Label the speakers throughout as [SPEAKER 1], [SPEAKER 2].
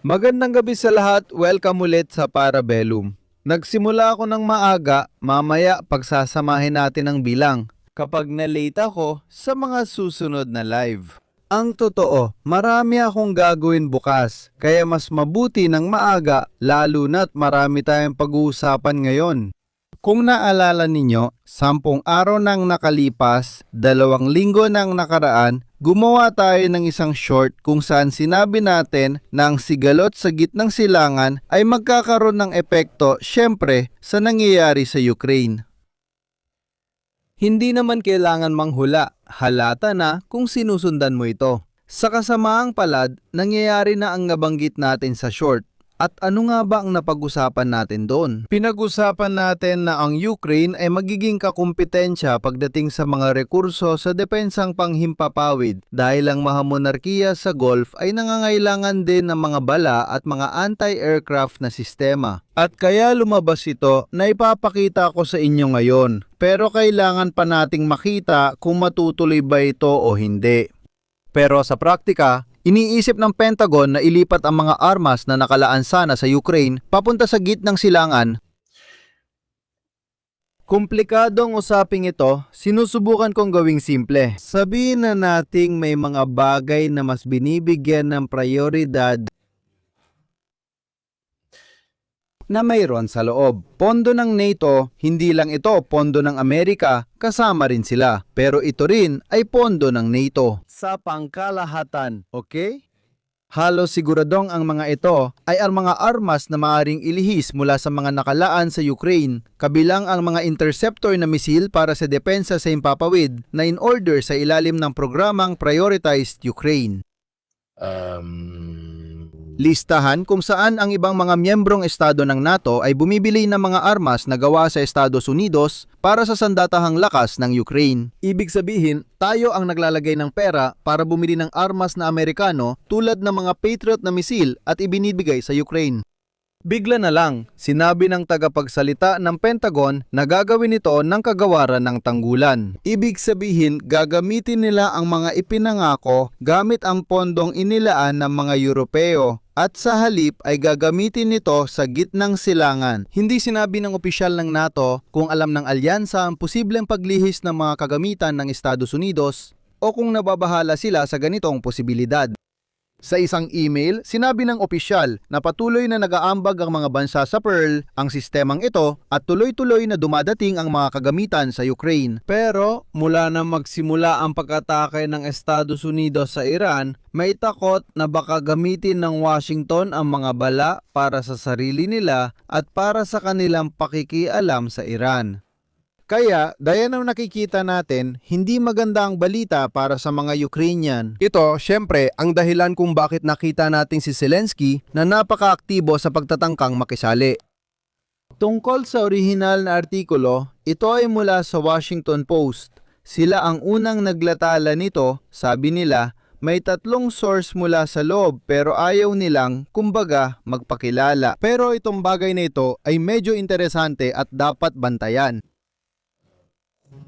[SPEAKER 1] Magandang gabi sa lahat, welcome ulit sa Parabellum. Nagsimula ako ng maaga, mamaya pagsasamahin natin ang bilang kapag na-late ako sa mga susunod na live. Ang totoo, marami akong gagawin bukas, kaya mas mabuti ng maaga lalo na't marami tayong pag-uusapan ngayon. Kung naalala ninyo, 10 araw nang nakalipas, 2 linggo nang nakaraan, gumawa tayo ng isang short kung saan sinabi natin na ang sigalot sa gitnang silangan ay magkakaroon ng epekto syempre sa nangyayari sa Ukraine. Hindi naman kailangan manghula, halata na kung sinusundan mo ito. Sa kasamaang palad, nangyayari na ang nabanggit natin sa short. At ano nga ba ang napag-usapan natin doon? Pinag-usapan natin na ang Ukraine ay magiging kakumpetensya pagdating sa mga rekurso sa depensang panghimpapawid dahil ang mga monarkiya sa Gulf ay nangangailangan din ng mga bala at mga anti-aircraft na sistema. At kaya lumabas ito na ipapakita ko sa inyo ngayon. Pero kailangan pa nating makita kung matutuloy ba ito o hindi. Pero sa praktika, iniisip ng Pentagon na ilipat ang mga armas na nakalaan sana sa Ukraine papunta sa gitnang silangan. Komplikadong usaping ito, sinusubukan kong gawing simple. Sabihin na nating may mga bagay na mas binibigyan ng prioridad na mayroon sa loob. Pondo ng NATO, hindi lang ito pondo ng Amerika, kasama rin sila. Pero ito rin ay pondo ng NATO. Sa pangkalahatan, okay? Halos siguradong ang mga ito ay ang mga armas na maaaring ilihis mula sa mga nakalaan sa Ukraine, kabilang ang mga interceptor na misil para sa depensa sa himpapawid na in order sa ilalim ng programang Prioritized Ukraine. Listahan kung saan ang ibang mga miyembrong estado ng NATO ay bumibili ng mga armas na gawa sa Estados Unidos para sa sandatahang lakas ng Ukraine. Ibig sabihin, tayo ang naglalagay ng pera para bumili ng armas na Amerikano tulad ng mga Patriot na misil at ibinibigay sa Ukraine. Bigla na lang, sinabi ng tagapagsalita ng Pentagon na gagawin ito ng kagawaran ng tanggulan. Ibig sabihin, gagamitin nila ang mga ipinangako gamit ang pondong inilaan ng mga Europeo at sa halip ay gagamitin nito sa gitnang silangan. Hindi sinabi ng opisyal ng NATO kung alam ng alyansa ang posibleng paglihis ng mga kagamitan ng Estados Unidos o kung nababahala sila sa ganitong posibilidad. Sa isang email, sinabi ng opisyal na patuloy na nag-aambag ang mga bansa sa Pearl, ang sistemang ito, at tuloy-tuloy na dumadating ang mga kagamitan sa Ukraine. Pero mula na magsimula ang pag-atake ng Estados Unidos sa Iran, may takot na baka gamitin ng Washington ang mga bala para sa sarili nila at para sa kanilang pakikialam sa Iran. Kaya, gaya ng nakikita natin, hindi maganda ang balita para sa mga Ukrainian. Ito, syempre, ang dahilan kung bakit nakita natin si Zelensky na napaka-aktibo sa pagtatangkang makisali. Tungkol sa orihinal na artikulo, ito ay mula sa Washington Post. Sila ang unang naglatala nito, sabi nila, may 3 source mula sa loob pero ayaw nilang, kumbaga, magpakilala. Pero itong bagay na ito ay medyo interesante at dapat bantayan.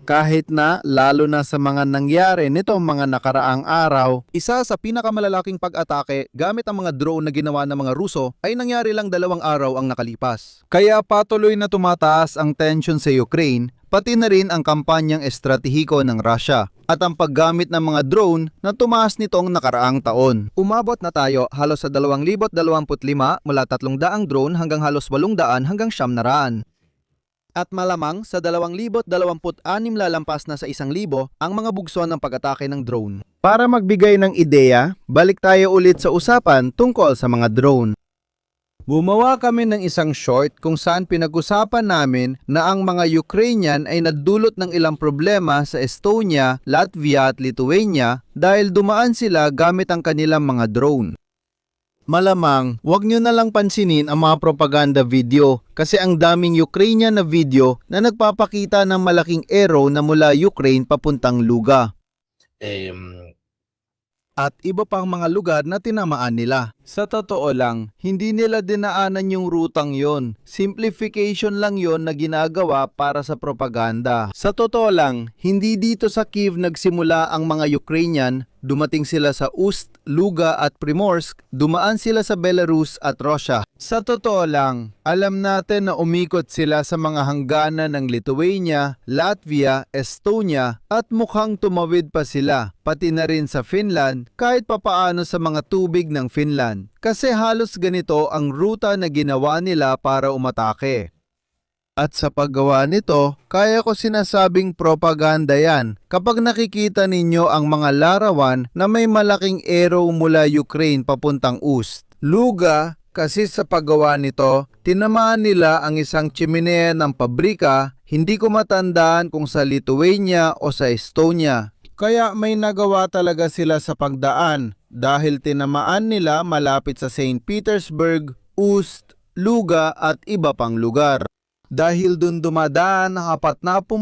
[SPEAKER 1] Kahit na, lalo na sa mga nangyari nitong mga nakaraang araw, isa sa pinakamalalaking pag-atake gamit ang mga drone na ginawa ng mga Ruso ay nangyari lang 2 araw ang nakalipas. Kaya patuloy na tumataas ang tension sa Ukraine, pati na rin ang kampanyang estratehiko ng Russia at ang paggamit ng mga drone na tumaas nitong nakaraang taon. Umabot na tayo halos sa 2025 mula 300 drone hanggang halos 800 hanggang 900. At malamang sa 2026 lalampas na sa 1,000 ang mga bugson ng pag-atake ng drone. Para magbigay ng ideya, balik tayo ulit sa usapan tungkol sa mga drone. Gumawa kami ng isang short kung saan pinag-usapan namin na ang mga Ukrainian ay nadulot ng ilang problema sa Estonia, Latvia at Lithuania dahil dumaan sila gamit ang kanilang mga drone. Malamang, wag nyo na lang pansinin ang mga propaganda video kasi ang daming Ukrainian na video na nagpapakita ng malaking arrow na mula Ukraine papuntang Luga. At iba pang mga lugar na tinamaan nila. Sa totoo lang, hindi nila dinaanan yung rutang yon. Simplification lang yon na ginagawa para sa propaganda. Sa totoo lang, hindi dito sa Kiev nagsimula ang mga Ukrainian, dumating sila sa Ust, Luga at Primorsk, dumaan sila sa Belarus at Russia. Sa totoo lang, alam natin na umikot sila sa mga hangganan ng Lithuania, Latvia, Estonia at mukhang tumawid pa sila, pati na rin sa Finland kahit papaano sa mga tubig ng Finland. Kasi halos ganito ang ruta na ginawa nila para umatake. At sa paggawa nito, kaya ko sinasabing propaganda yan kapag nakikita ninyo ang mga larawan na may malaking arrow mula Ukraine papuntang Ust. Luga, kasi sa paggawa nito, tinamaan nila ang isang chimenea ng pabrika, hindi ko matandaan kung sa Lithuania o sa Estonia. Kaya may nagawa talaga sila sa pagdaan dahil tinamaan nila malapit sa St. Petersburg, Ust, Luga at iba pang lugar. Dahil dun dumadaan ang 40%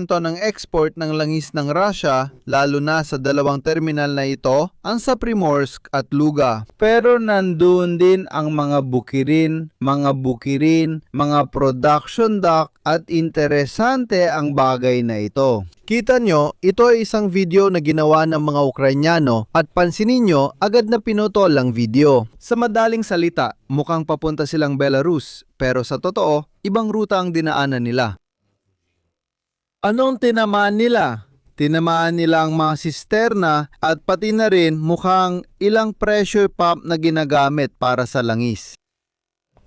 [SPEAKER 1] ng export ng langis ng Russia, lalo na sa dalawang terminal na ito, ang sa Primorsk at Luga. Pero nandun din ang mga bukirin, mga production dock at interesante ang bagay na ito. Kita nyo, ito ay isang video na ginawa ng mga Ukrainyano at pansinin nyo, agad na pinutol ang video. Sa madaling salita, mukhang papunta silang Belarus, pero sa totoo, ibang ruta ang dinaanan nila. Anong tinamaan nila? Tinamaan nila ang mga sisterna at pati na rin mukhang ilang pressure pump na ginagamit para sa langis.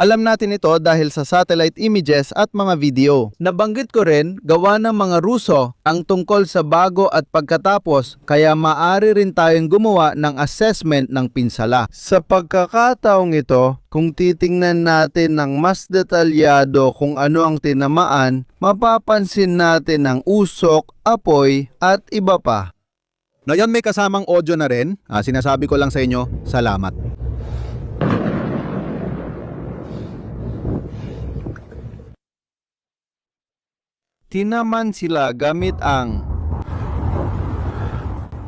[SPEAKER 1] Alam natin ito dahil sa satellite images at mga video. Nabanggit ko rin, gawa ng mga Ruso ang tungkol sa bago at pagkatapos, kaya maaari rin tayong gumawa ng assessment ng pinsala. Sa pagkakataong ito, kung titingnan natin ng mas detalyado kung ano ang tinamaan, mapapansin natin ang usok, apoy at iba pa. Ngayon may kasamang audio na rin. Sinasabi ko lang sa inyo, salamat. Tinaman sila gamit ang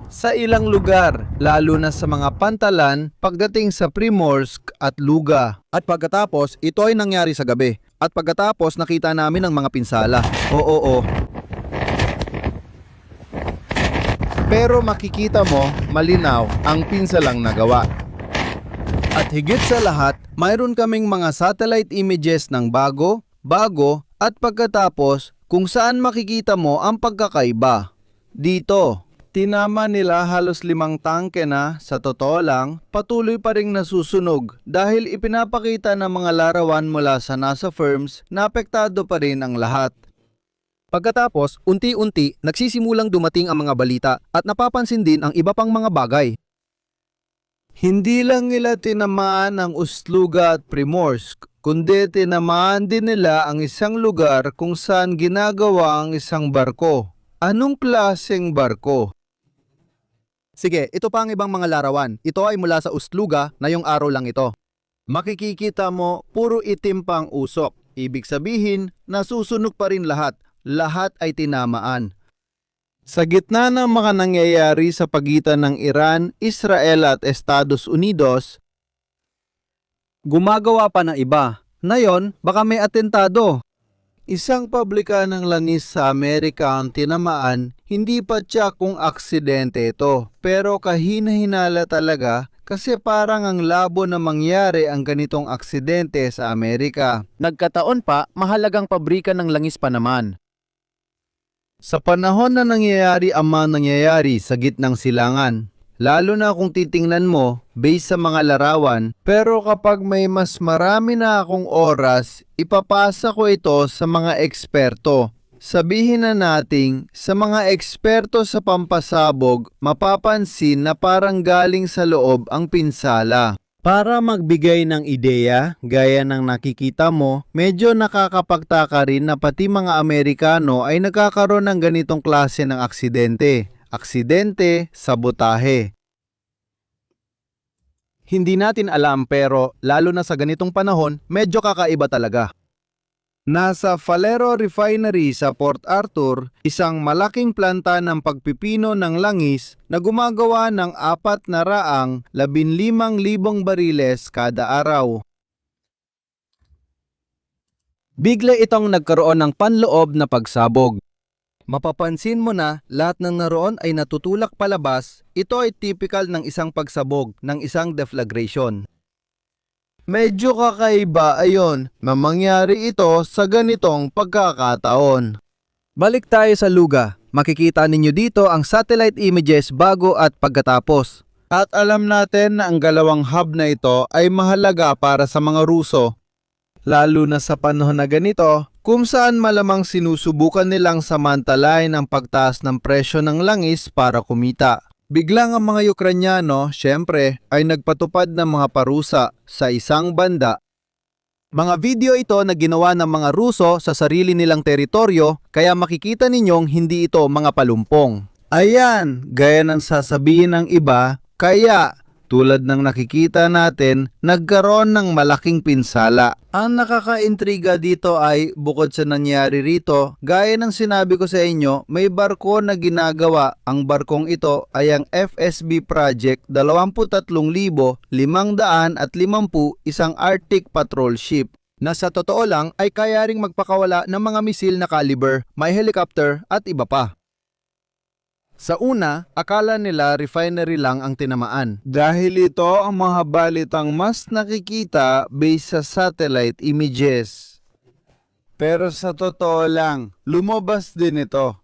[SPEAKER 1] sa ilang lugar, lalo na sa mga pantalan pagdating sa Primorsk at Luga. At pagkatapos, ito ay nangyari sa gabi. At pagkatapos, nakita namin ang mga pinsala. Oo. Pero makikita mo, malinaw ang pinsalang nagawa. At higit sa lahat, mayroon kaming mga satellite images ng bago, at pagkatapos, kung saan makikita mo ang pagkakaiba. Dito, tinama nila halos 5 tangke na, sa totoo lang, patuloy pa ring nasusunog dahil ipinapakita ng mga larawan mula sa NASA firms na apektado pa rin ang lahat. Pagkatapos, unti-unti, nagsisimulang dumating ang mga balita at napapansin din ang iba pang mga bagay. Hindi lang nila tinamaan ang Ust-Luga at Primorsk, kundi tinamaan din nila ang isang lugar kung saan ginagawa ang isang barko. Anong klaseng barko? Sige, ito pa ang ibang mga larawan. Ito ay mula sa Ust-Luga na yung araw lang ito. Makikikita mo, puro itim pang usok. Ibig sabihin, nasusunog pa rin lahat. Lahat ay tinamaan. Sa gitna ng mga nangyayari sa pagitan ng Iran, Israel at Estados Unidos, gumagawa pa ng iba. Ngayon, baka may atentado. Isang pabrika ng langis sa Amerika ang tinamaan, hindi pa tiyak kung aksidente ito. Pero kahina-hinala talaga kasi parang ang labo na mangyari ang ganitong aksidente sa Amerika. Nagkataon pa, mahalagang pabrika ng langis pa naman. Sa panahon na nangyayari ang mga nangyayari sa gitnang silangan, lalo na kung titingnan mo based sa mga larawan, pero kapag may mas marami na akong oras, ipapasa ko ito sa mga eksperto. Sabihin na nating sa mga eksperto sa pampasabog, mapapansin na parang galing sa loob ang pinsala. Para magbigay ng ideya, gaya ng nakikita mo, medyo nakakapagtaka rin na pati mga Amerikano ay nagkakaroon ng ganitong klase ng aksidente. Aksidente, sabotahe. Hindi natin alam pero lalo na sa ganitong panahon, medyo kakaiba talaga. Nasa Valero Refinery sa Port Arthur, isang malaking planta ng pagpipino ng langis na gumagawa ng 415,000 bariles kada araw. Bigla itong nagkaroon ng panloob na pagsabog. Mapapansin mo na lahat ng naroon ay natutulak palabas. Ito ay typical ng isang pagsabog ng isang deflagration. Medyo kakaiba ayon na mangyari ito sa ganitong pagkakataon. Balik tayo sa luga. Makikita ninyo dito ang satellite images bago at pagkatapos. At alam natin na ang galawang hub na ito ay mahalaga para sa mga Ruso. Lalo na sa panahon na ganito, kung saan malamang sinusubukan nilang samantalain ang pagtaas ng presyo ng langis para kumita. Biglang ang mga Ukranyano, syempre, ay nagpatupad ng mga parusa sa isang banda. Mga video ito na ginawa ng mga Ruso sa sarili nilang teritoryo, kaya makikita ninyong hindi ito mga palumpong. Ayan, gaya ng sasabihin ng iba, kaya tulad ng nakikita natin, nagkaroon ng malaking pinsala. Ang nakakaintriga dito ay bukod sa nangyari rito, gaya ng sinabi ko sa inyo, may barko na ginagawa. Ang barkong ito ay ang FSB Project 23,550, isang Arctic patrol ship, na sa totoo lang ay kaya ring magpakawala ng mga misil na caliber, may helicopter at iba pa. Sa una, akala nila refinery lang ang tinamaan. Dahil ito ang mga balitang mas nakikita based sa satellite images. Pero sa totoo lang, lumabas din ito.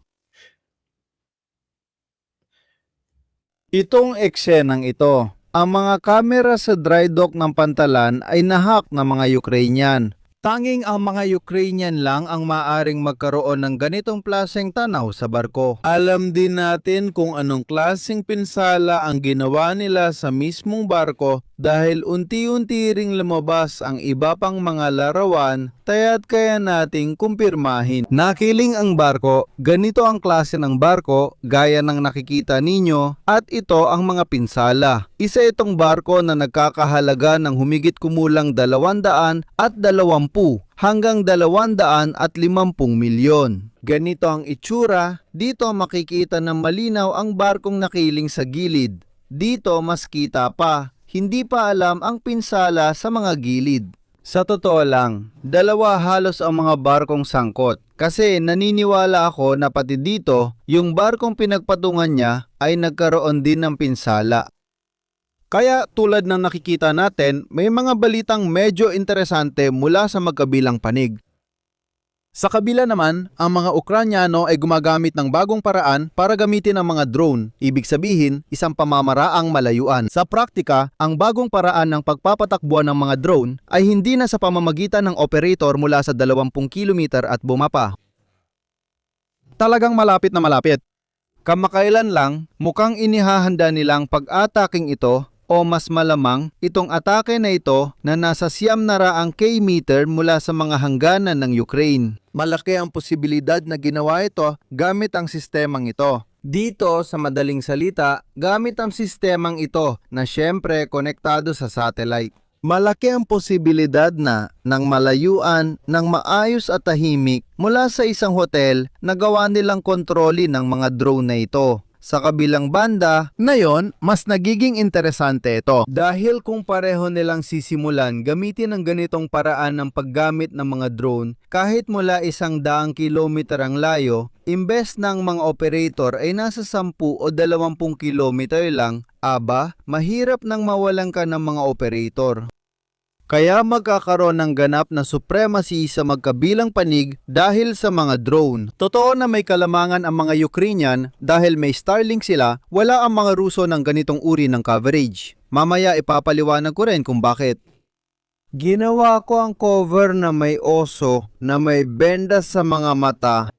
[SPEAKER 1] Itong eksenang ito, ang mga kamera sa dry dock ng Pantalan ay nahack ng mga Ukrainian. Tanging ang mga Ukrainian lang ang maaring magkaroon ng ganitong klaseng tanaw sa barko. Alam din natin kung anong klaseng pinsala ang ginawa nila sa mismong barko dahil unti-unti ring lumabas ang iba pang mga larawan, taya't kaya nating kumpirmahin. Nakiling ang barko, ganito ang klase ng barko gaya ng nakikita ninyo, at ito ang mga pinsala. Isa itong barko na nagkakahalaga ng humigit kumulang 220 hanggang 250 milyon. Ganito ang itsura. Dito makikita ng malinaw ang barkong nakiling sa gilid. Dito mas kita pa. Hindi pa alam ang pinsala sa mga gilid. Sa totoo lang, dalawa halos ang mga barkong sangkot. Kasi naniniwala ako na pati dito, yung barkong pinagpatungan niya ay nagkaroon din ng pinsala. Kaya tulad ng nakikita natin, may mga balitang medyo interesante mula sa magkabilang panig. Sa kabila naman, ang mga Ukranyano ay gumagamit ng bagong paraan para gamitin ang mga drone, ibig sabihin, isang pamamaraang malayuan. Sa praktika, ang bagong paraan ng pagpapatakbuhan ng mga drone ay hindi na sa pamamagitan ng operator mula sa 20 kilometer at bumaba. Talagang malapit na malapit. Kamakailan lang, mukhang inihahanda nilang pag-ataking ito o mas malamang itong atake na ito na nasa 900 km mula sa mga hangganan ng Ukraine. Malaki ang posibilidad na ginawa ito gamit ang sistemang ito. Dito sa madaling salita, gamit ang sistemang ito na syempre konektado sa satellite. Malaki ang posibilidad na nang malayuan ng maayos at tahimik mula sa isang hotel na gawa nilang kontrolin ng mga drone na ito. Sa kabilang banda, ngayon, mas nagiging interesante ito. Dahil kung pareho nilang sisimulan gamitin ang ganitong paraan ng paggamit ng mga drone kahit mula 100 kilometer ang layo, imbes ng mga operator ay nasa 10 o 20 kilometer lang, aba, mahirap nang mawalan ka ng mga operator. Kaya magkakaroon ng ganap na supremacy sa magkabilang panig dahil sa mga drone. Totoo na may kalamangan ang mga Ukrainian dahil may Starlink sila, wala ang mga Ruso ng ganitong uri ng coverage. Mamaya ipapaliwanag ko rin kung bakit. Ginawa ko ang cover na may oso na may benda sa mga mata.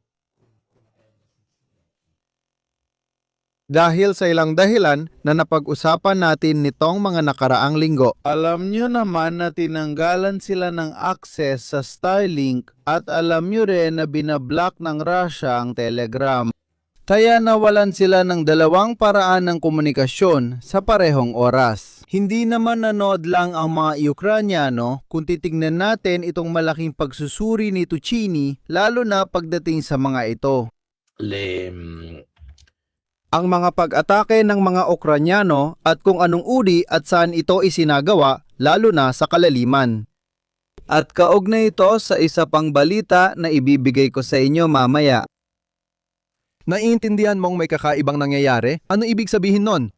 [SPEAKER 1] Dahil sa ilang dahilan na napag-usapan natin nitong mga nakaraang linggo. Alam nyo naman na tinanggalan sila ng access sa Starlink at alam nyo rin na binablock ng Russia ang Telegram. Kaya nawalan sila ng dalawang paraan ng komunikasyon sa parehong oras. Hindi naman nanood lang ang mga Ukranyano kung titignan natin itong malaking pagsusuri ni Tuchini lalo na pagdating sa mga ito. Ang mga pag-atake ng mga Ukranyano at kung anong uri at saan ito isinagawa, lalo na sa kalaliman. At kaugnay ito sa isa pang balita na ibibigay ko sa inyo mamaya. Naiintindihan mong may kakaibang nangyayari? Ano ibig sabihin nun?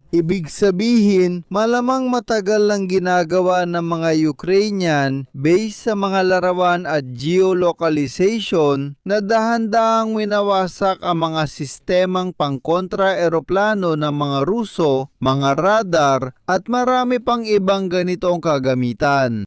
[SPEAKER 1] Ibig sabihin, malamang matagal lang ginagawa ng mga Ukrainian based sa mga larawan at geolocalization na dahan-dahang winawasak ang mga sistemang pangkontra-eroplano ng mga Ruso, mga radar at marami pang ibang ganitong kagamitan.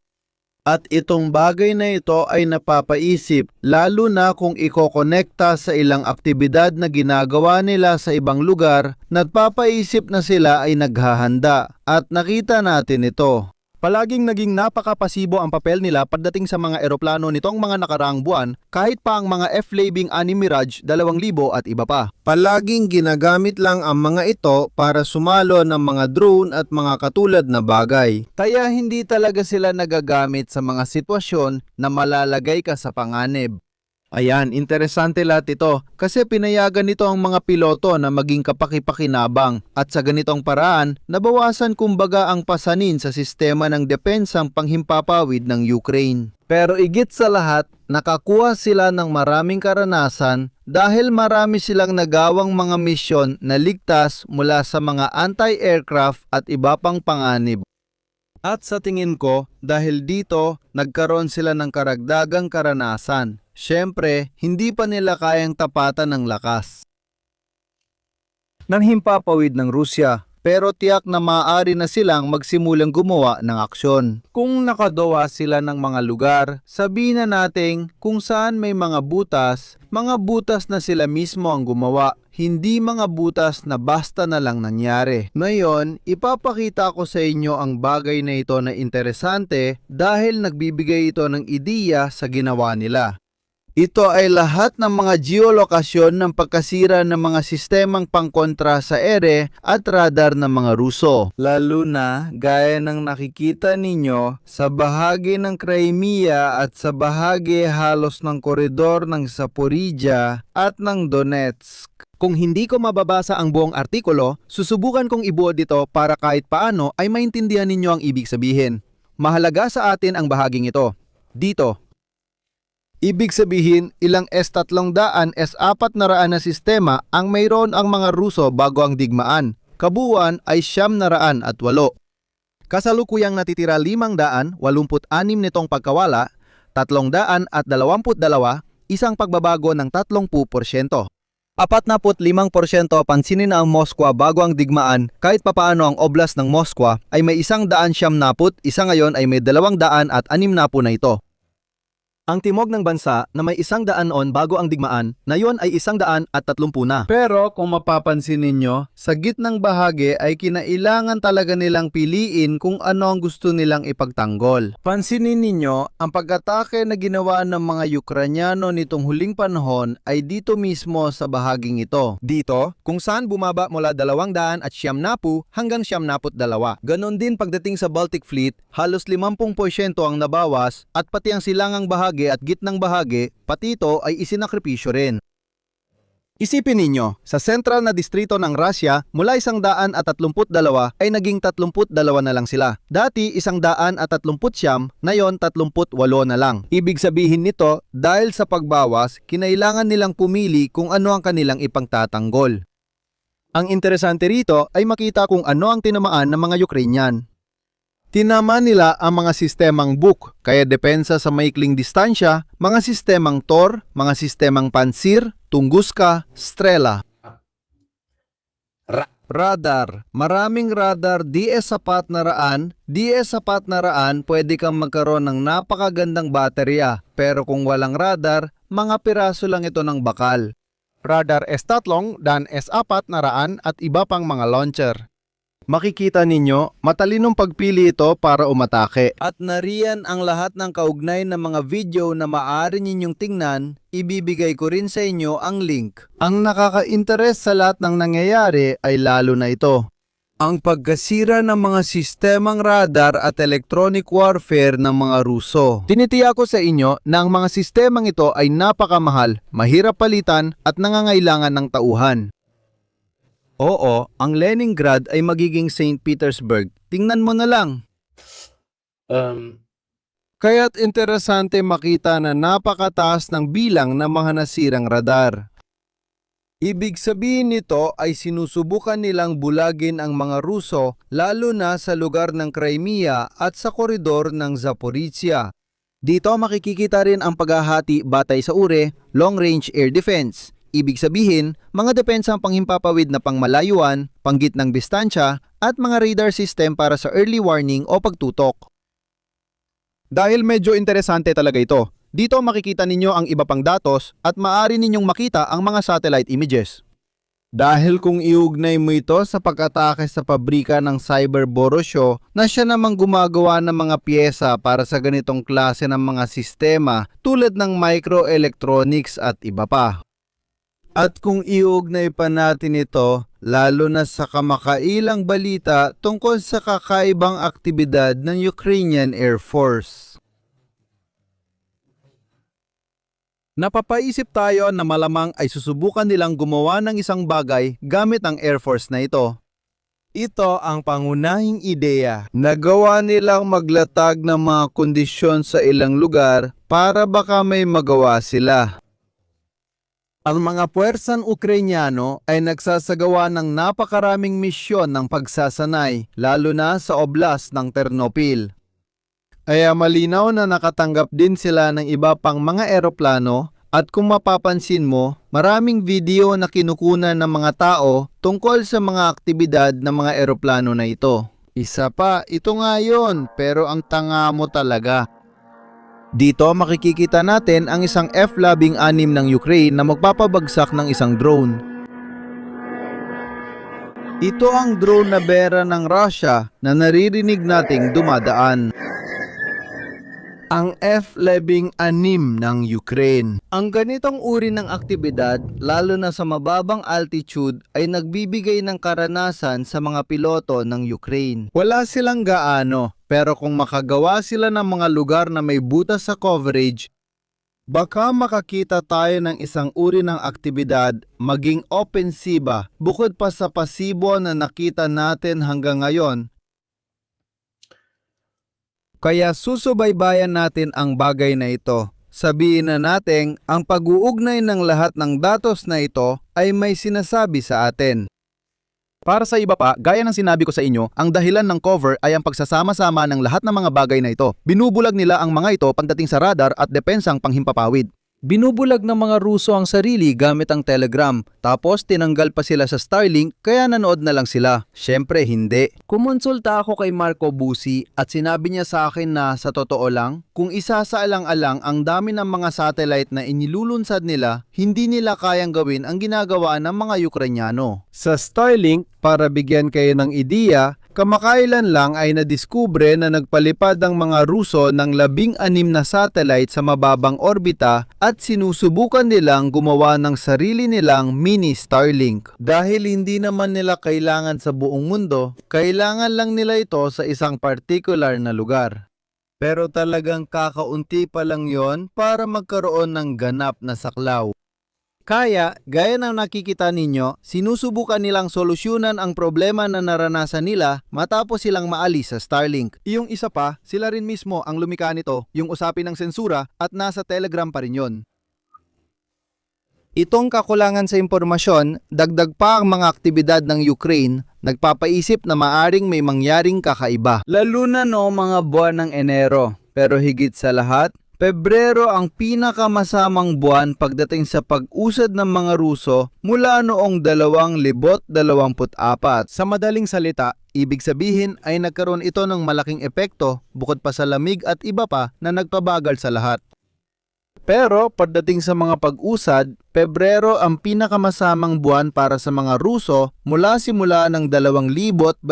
[SPEAKER 1] At itong bagay na ito ay napapaisip, lalo na kung ikokonekta sa ilang aktibidad na ginagawa nila sa ibang lugar, nagpapaisip na sila ay naghahanda. At nakita natin ito. Palaging naging napakapasibo ang papel nila pagdating sa mga eroplano nitong mga nakaraang buwan, kahit pa ang mga F-Labing Annie Mirage 2000 at iba pa. Palaging ginagamit lang ang mga ito para sumalo ng mga drone at mga katulad na bagay. Kaya hindi talaga sila nagagamit sa mga sitwasyon na malalagay ka sa panganib. Ayan, interesante lahat ito kasi pinayagan nito ang mga piloto na maging kapaki-pakinabang at sa ganitong paraan, nabawasan kumbaga ang pasanin sa sistema ng depensang panghimpapawid ng Ukraine. Pero igit sa lahat, nakakuha sila ng maraming karanasan dahil marami silang nagawang mga misyon na ligtas mula sa mga anti-aircraft at iba pang panganib. At sa tingin ko, dahil dito, nagkaroon sila ng karagdagang karanasan. Siyempre, hindi pa nila kayang tapatan ng lakas ng himpapawid ng Rusya, pero tiyak na maaari na silang magsimulang gumawa ng aksyon. Kung nakagawa sila ng mga lugar, sabihin na natin kung saan may mga butas na sila mismo ang gumawa, hindi mga butas na basta na lang nangyari. Ngayon, ipapakita ko sa inyo ang bagay na ito na interesante dahil nagbibigay ito ng ideya sa ginawa nila. Ito ay lahat ng mga geolokasyon ng pagkasira ng mga sistemang pangkontra sa ere at radar ng mga Ruso. Lalo na gaya ng nakikita ninyo sa bahagi ng Crimea at sa bahagi halos ng koridor ng Zaporizhia at ng Donetsk. Kung hindi ko mababasa ang buong artikulo, susubukan kong ibuod ito para kahit paano ay maintindihan ninyo ang ibig sabihin. Mahalaga sa atin ang bahaging ito. Dito. Ibig sabihin, ilang S-300, S-400 na sistema ang mayroon ang mga Ruso bago ang digmaan. Kabuuan ay 908. Kasalukuyang natitira 586 nitong pagkawala, 322, isang pagbabago ng 30%. 45% pansinin ang Moskwa bago ang digmaan, kahit papaano ang Oblast ng Moskwa ay may 190, isa ngayon ay may 260 na ito. Ang timog ng bansa na may 100 noon bago ang digmaan, na yon ay 130 na. Pero kung mapapansin ninyo, sa gitnang bahagi ay kinailangan talaga nilang piliin kung ano ang gusto nilang ipagtanggol. Pansinin ninyo, ang pag-atake na ginawa ng mga Ukranyano nitong huling panahon ay dito mismo sa bahaging ito. Dito, kung saan bumaba mula 200 at 90 hanggang 92. Ganon din pagdating sa Baltic Fleet, halos 50% ang nabawas at pati ang silangang bahagi at gitnang bahagi, pati ito ay isinakripisyo rin. Isipin ninyo, sa sentral na distrito ng Russia, mula 132 ay naging 32 na lang sila. Dati 139, ngayon 38 na lang. Ibig sabihin nito, dahil sa pagbawas, kinailangan nilang pumili kung ano ang kanilang ipangtatanggol. Ang interesante rito ay makita kung ano ang tinamaan ng mga Ukrainian. Tinama nila ang mga sistemang Buk, kaya depensa sa maikling distansya, mga sistemang Tor, mga sistemang Pansir, Tunguska, Strela. Radar. Maraming radar, DS400. DS400 pwede kang magkaroon ng napakagandang baterya, pero kung walang radar, mga piraso lang ito ng bakal. Radar S3 dan S400 at iba pang mga launcher. Makikita ninyo, matalinong pagpili ito para umatake. At nariyan ang lahat ng kaugnay na mga video na maaari ninyong tingnan, ibibigay ko rin sa inyo ang link. Ang nakaka-interes sa lahat ng nangyayari ay lalo na ito. Ang pagkasira ng mga sistemang radar at electronic warfare ng mga Ruso. Tinitiyak ko sa inyo na ang mga sistemang ito ay napakamahal, mahirap palitan at nangangailangan ng tauhan. Oo, ang Leningrad ay magiging St. Petersburg. Tingnan mo na lang. Kaya't interesante makita na napakataas ng bilang ng mga nasirang radar. Ibig sabihin nito ay sinusubukan nilang bulagin ang mga Ruso lalo na sa lugar ng Crimea at sa koridor ng Zaporizhia. Dito makikikita rin ang paghahati batay sa uri, long-range air defense. Ibig sabihin, mga depensang panghimpapawid na pangmalayuan, panggitnang distansya, at mga radar system para sa early warning o pagtutok. Dahil medyo interesante talaga ito, dito makikita ninyo ang iba pang datos at maaari ninyong makita ang mga satellite images. Dahil kung iugnay mo ito sa pag-atake sa pabrika ng Cyber Borosho na siya namang gumagawa ng mga piyesa para sa ganitong klase ng mga sistema tulad ng microelectronics at iba pa. At kung iugnay pa natin ito, lalo na sa kamakailang balita tungkol sa kakaibang aktibidad ng Ukrainian Air Force. Napapaisip tayo na malamang ay susubukan nilang gumawa ng isang bagay gamit ang Air Force na ito. Ito ang pangunahing ideya. Nagawa nilang maglatag ng mga kondisyon sa ilang lugar para baka may magawa sila. Ang mga puwersang Ukrainyano ay nagsasagawa ng napakaraming misyon ng pagsasanay, lalo na sa oblast ng Ternopil. Kaya malinaw na nakatanggap din sila ng iba pang mga eroplano at kung mapapansin mo, maraming video na kinukunan ng mga tao tungkol sa mga aktibidad ng mga eroplano na ito. Isa pa, ito nga yun, pero ang tanga mo talaga. Dito makikikita natin ang isang F-16 ng Ukraine na magpapabagsak ng isang drone. Ito ang drone na bera ng Russia na naririnig nating dumadaan. Ang F-16 ng Ukraine. Ang ganitong uri ng aktibidad, lalo na sa mababang altitude, ay nagbibigay ng karanasan sa mga piloto ng Ukraine. Wala silang gaano, pero kung makagawa sila ng mga lugar na may butas sa coverage, baka makakita tayo ng isang uri ng aktibidad maging opensiba bukod pa sa pasibo na nakita natin hanggang ngayon. Kaya susubaybayan natin ang bagay na ito. Sabihin na natin, ang pag-uugnay ng lahat ng datos na ito ay may sinasabi sa atin. Para sa iba pa, gaya ng sinabi ko sa inyo, ang dahilan ng cover ay ang pagsasama-sama ng lahat ng mga bagay na ito. Binubulag nila ang mga ito pagdating sa radar at depensang panghimpapawid. Binubulag ng mga Ruso ang sarili gamit ang Telegram, tapos tinanggal pa sila sa Starlink kaya nanood na lang sila. Syempre hindi. Kumonsulta ako kay Marco Busi at sinabi niya sa akin na sa totoo lang, kung isasaalang-alang ang dami ng mga satellite na inilulunsad nila, hindi nila kayang gawin ang ginagawa ng mga Ukrainyano. Sa Starlink, para bigyan kayo ng ideya, kamakailan lang ay nadiskubre na nagpalipad ang mga Ruso ng 16 na satellite sa mababang orbita at sinusubukan nilang gumawa ng sarili nilang mini Starlink. Dahil hindi naman nila kailangan sa buong mundo, kailangan lang nila ito sa isang particular na lugar. Pero talagang kakaunti pa lang yon para magkaroon ng ganap na saklaw. Kaya, gaya ng nakikita ninyo, sinusubukan nilang solusyonan ang problema na naranasan nila matapos silang maalis sa Starlink. Yung isa pa, sila rin mismo ang lumikha nito, yung usapin ng sensura at nasa Telegram pa rin yon. Itong kakulangan sa impormasyon, dagdag pa ang mga aktibidad ng Ukraine, nagpapaisip na maaring may mangyaring kakaiba. Lalo na mga buwan ng Enero, pero higit sa lahat, Pebrero ang pinakamasamang buwan pagdating sa pag-usad ng mga Ruso mula noong 2024. Sa madaling salita, ibig sabihin ay nagkaroon ito ng malaking epekto bukod pa sa lamig at iba pa na nagpabagal sa lahat. Pero pagdating sa mga pag-usad, Pebrero ang pinakamasamang buwan para sa mga Ruso mula simula ng 2024.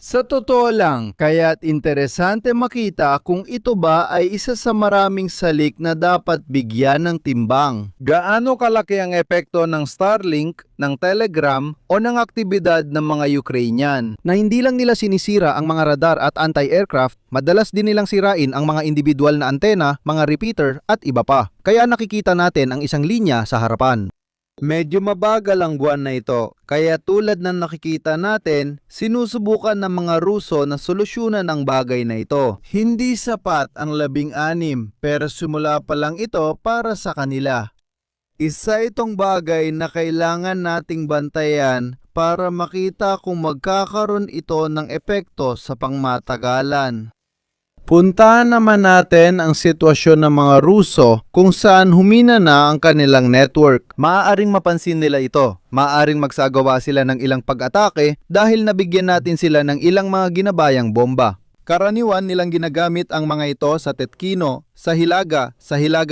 [SPEAKER 1] Sa totoo lang, kaya't interesante makita kung ito ba ay isa sa maraming salik na dapat bigyan ng timbang. Gaano kalaki ang epekto ng Starlink, ng Telegram o ng aktibidad ng mga Ukrainian? Na hindi lang nila sinisira ang mga radar at anti-aircraft, madalas din nilang sirain ang mga individual na antena, mga repeater at iba pa. Kaya nakikita natin ang isang linya sa harapan. Medyo mabagal ang buwan na ito, kaya tulad ng nakikita natin, sinusubukan ng mga Ruso na solusyonan ang bagay na ito. Hindi sapat ang 16, pero simula pa lang ito para sa kanila. Isa itong bagay na kailangan nating bantayan para makita kung magkakaroon ito ng epekto sa pangmatagalan. Puntahan naman natin ang sitwasyon ng mga Ruso kung saan humina na ang kanilang network. Maaaring mapansin nila ito. Maaaring magsagawa sila ng ilang pag-atake dahil nabigyan natin sila ng ilang mga ginabayang bomba. Karaniwan nilang ginagamit ang mga ito sa Tetkino, sa Hilaga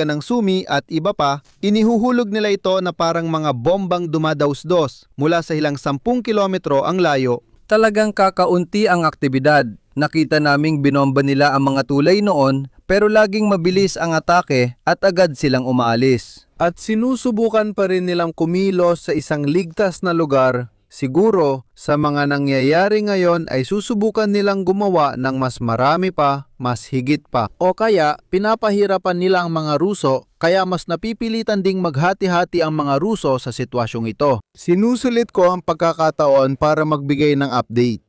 [SPEAKER 1] ng Sumi at iba pa. Inihuhulog nila ito na parang mga bombang dumadausdos mula sa ilang 10 kilometro ang layo. Talagang kakaunti ang aktibidad. Nakita naming binomba nila ang mga tulay noon pero laging mabilis ang atake at agad silang umaalis. At sinusubukan pa rin nilang kumilos sa isang ligtas na lugar. Siguro sa mga nangyayari ngayon ay susubukan nilang gumawa ng mas marami pa, mas higit pa. O kaya pinapahirapan nila ang mga Ruso kaya mas napipilitan ding maghati-hati ang mga Ruso sa sitwasyong ito. Sinusulit ko ang pagkakataon para magbigay ng update.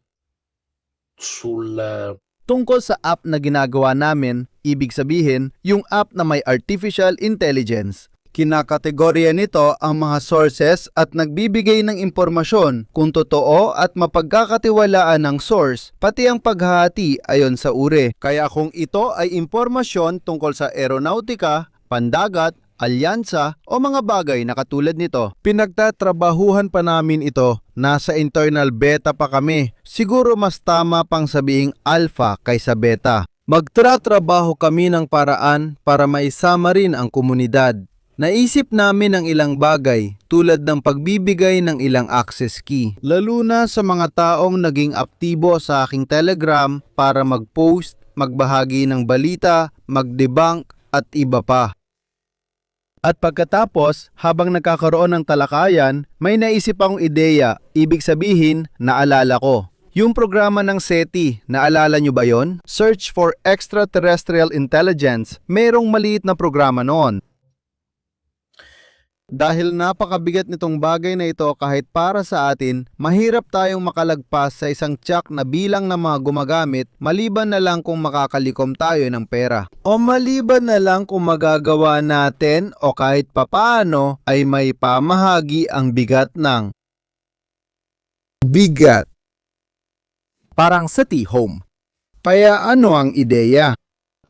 [SPEAKER 1] Tungkol sa app na ginagawa namin, ibig sabihin, yung app na may artificial intelligence. Kinakategorya nito ang mga sources at nagbibigay ng impormasyon kung totoo at mapagkakatiwalaan ng source, pati ang paghahati ayon sa uri. Kaya kung ito ay impormasyon tungkol sa aeronautika, pandagat, alyansa o mga bagay na katulad nito, pinagtatrabahuhan pa namin ito. Nasa internal beta pa kami. Siguro mas tama pang sabihing alpha kaysa beta. Magtratrabaho kami ng paraan para maisama rin ang komunidad. Naisip namin ang ilang bagay tulad ng pagbibigay ng ilang access key. Lalo na sa mga taong naging aktibo sa aking Telegram para mag-post, magbahagi ng balita, mag-debunk at iba pa. At pagkatapos, habang nagkakaroon ng talakayan, may naisip akong ideya, ibig sabihin, naalala ko. Yung programa ng SETI, naalala nyo ba yon? Search for Extraterrestrial Intelligence, mayroong maliit na programa noon. Dahil napakabigat nitong bagay na ito kahit para sa atin, mahirap tayong makalagpas sa isang tiyak na bilang ng mga gumagamit maliban na lang kung makakalikom tayo ng pera. O maliban na lang kung magagawa natin o kahit papaano ay may pamahagi ang bigat ng bigat. Parang sa T-Home. Kaya ano ang ideya?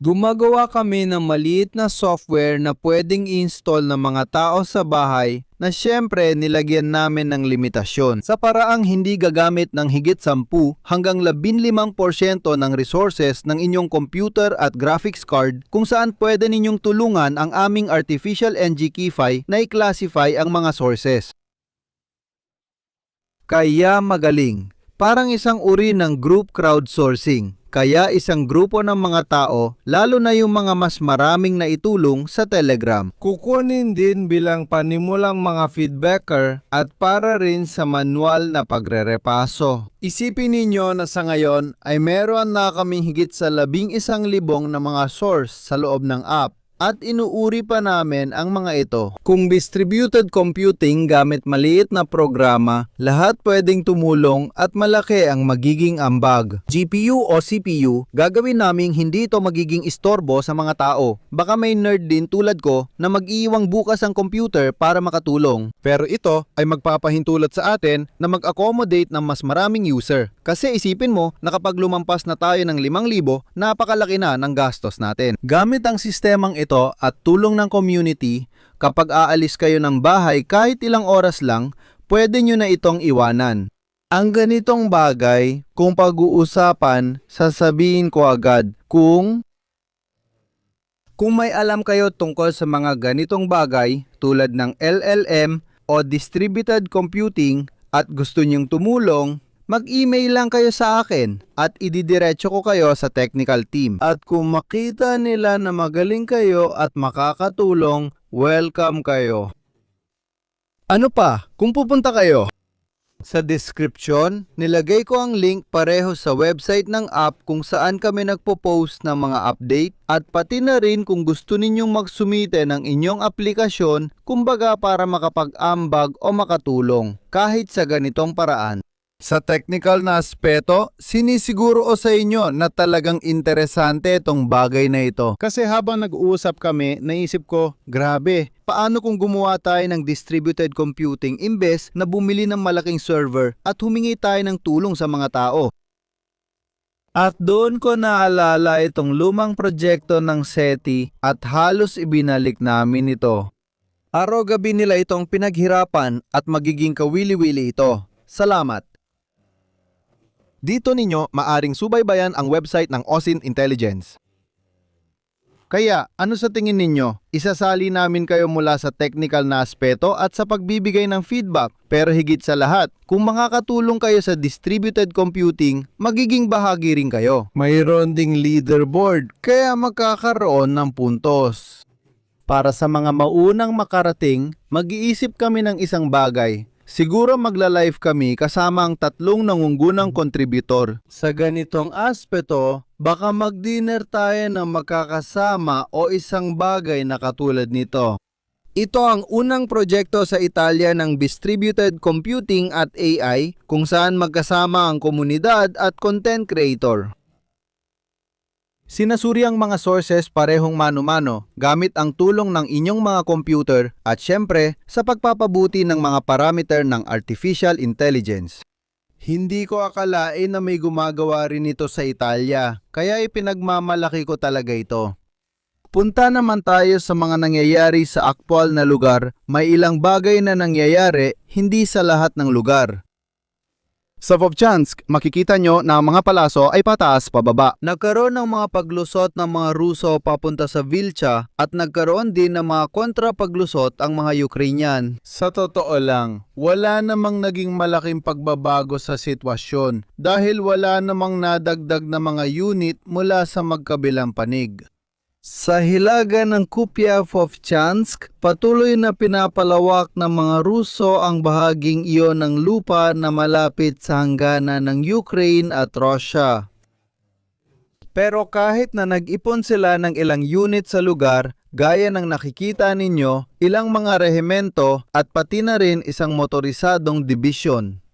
[SPEAKER 1] Gumagawa kami ng maliit na software na pwedeng i-install ng mga tao sa bahay na syempre nilagyan namin ng limitasyon sa paraang hindi gagamit ng higit 10 hanggang 15% ng resources ng inyong computer at graphics card kung saan pwede ninyong tulungan ang aming Artificial NG-Keyfi na i-classify ang mga sources. Kaya magaling. Parang isang uri ng group crowdsourcing. Kaya isang grupo ng mga tao, lalo na yung mga mas maraming naitulong sa Telegram, kukunin din bilang panimulang mga feedbacker at para rin sa manual na pagrerepaso. Isipin ninyo na sa ngayon ay meron na kaming higit sa 11,000 na mga source sa loob ng app. At inuuri pa namin ang mga ito. Kung distributed computing gamit maliit na programa, lahat pwedeng tumulong at malaki ang magiging ambag. GPU o CPU, gagawin naming hindi ito magiging istorbo sa mga tao. Baka may nerd din tulad ko na mag-iiwang bukas ang computer para makatulong. Pero ito ay magpapahintulot sa atin na mag-accommodate ng mas maraming user. Kasi isipin mo na kapag lumampas na tayo ng 5,000, napakalaki na ng gastos natin. Gamit ang sistemang ito at tulong ng community, kapag aalis kayo ng bahay kahit ilang oras lang, pwede nyo na itong iwanan. Ang ganitong bagay, kung pag-uusapan, sasabihin ko agad kung may alam kayo tungkol sa mga ganitong bagay tulad ng LLM o distributed computing at gusto nyong tumulong, mag-email lang kayo sa akin at ididiretso ko kayo sa technical team. At kung makita nila na magaling kayo at makakatulong, welcome kayo. Ano pa, kung pupunta kayo? Sa description, nilagay ko ang link pareho sa website ng app kung saan kami nagpo-post ng mga update at pati na rin kung gusto ninyong magsumite ng inyong aplikasyon kumbaga para makapag-ambag o makatulong kahit sa ganitong paraan. Sa technical na aspeto, sinisiguro ko sa inyo na talagang interesante itong bagay na ito. Kasi habang nag-uusap kami, naisip ko, grabe, paano kung gumawa tayo ng distributed computing imbes na bumili ng malaking server at humingi tayo ng tulong sa mga tao? At doon ko naalala itong lumang proyekto ng SETI at halos ibinalik namin ito. Araw-gabi nila itong pinaghirapan at magiging kawili-wili ito. Salamat! Dito ninyo maaring subaybayan ang website ng OSINT Intelligence. Kaya, ano sa tingin ninyo? Isasali namin kayo mula sa technical na aspeto at sa pagbibigay ng feedback. Pero higit sa lahat, kung makakatulong kayo sa distributed computing, magiging bahagi rin kayo. Mayroon ding leaderboard, kaya magkakaroon ng puntos. Para sa mga maunang makarating, mag-iisip kami ng isang bagay. Siguro magla-live kami kasama ang 3 nangungunang kontributor. Sa ganitong aspeto, baka mag-dinner tayo na magkakasama o isang bagay na katulad nito. Ito ang unang proyekto sa Italia ng distributed computing at AI kung saan magkasama ang komunidad at content creator. Sinasuri ang mga sources parehong mano-mano gamit ang tulong ng inyong mga computer at syempre sa pagpapabuti ng mga parameter ng artificial intelligence. Hindi ko akalain na may gumagawa rin ito sa Italia, kaya ipinagmamalaki ko talaga ito. Punta naman tayo sa mga nangyayari sa aktwal na lugar. May ilang bagay na nangyayari, hindi sa lahat ng lugar. Sa Vovchansk, makikita nyo na ang mga palaso ay pataas pababa. Nagkaroon ng mga paglusot ng mga Ruso papunta sa Vilcha at nagkaroon din ng mga kontrapaglusot ang mga Ukrainian. Sa totoo lang, wala namang naging malaking pagbabago sa sitwasyon dahil wala namang nadagdag na mga unit mula sa magkabilang panig. Sa hilaga ng Kupiavovchansk, patuloy na pinapalawak ng mga Ruso ang bahaging iyon ng lupa na malapit sa hangganan ng Ukraine at Russia. Pero kahit na nag-ipon sila ng ilang unit sa lugar, gaya ng nakikita ninyo, ilang mga rehimento at pati na rin isang motorisadong dibisyon.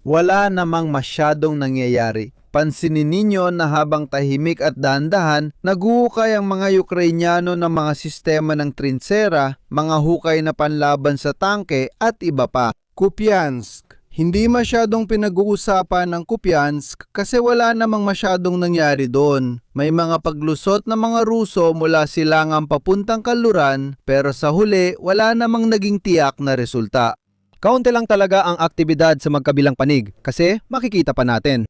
[SPEAKER 1] Wala namang masyadong nangyayari. Pansinin ninyo na habang tahimik at dahan-dahan, naghuhukay ang mga Ukrainyano ng mga sistema ng trinsera, mga hukay na panlaban sa tangke at iba pa. Kupiansk. Hindi masyadong pinag-uusapan ng Kupiansk kasi wala namang masyadong nangyari doon. May mga paglusot ng mga Ruso mula silangang papuntang kanluran pero sa huli wala namang naging tiyak na resulta. Kaunti lang talaga ang aktibidad sa magkabilang panig kasi makikita pa natin.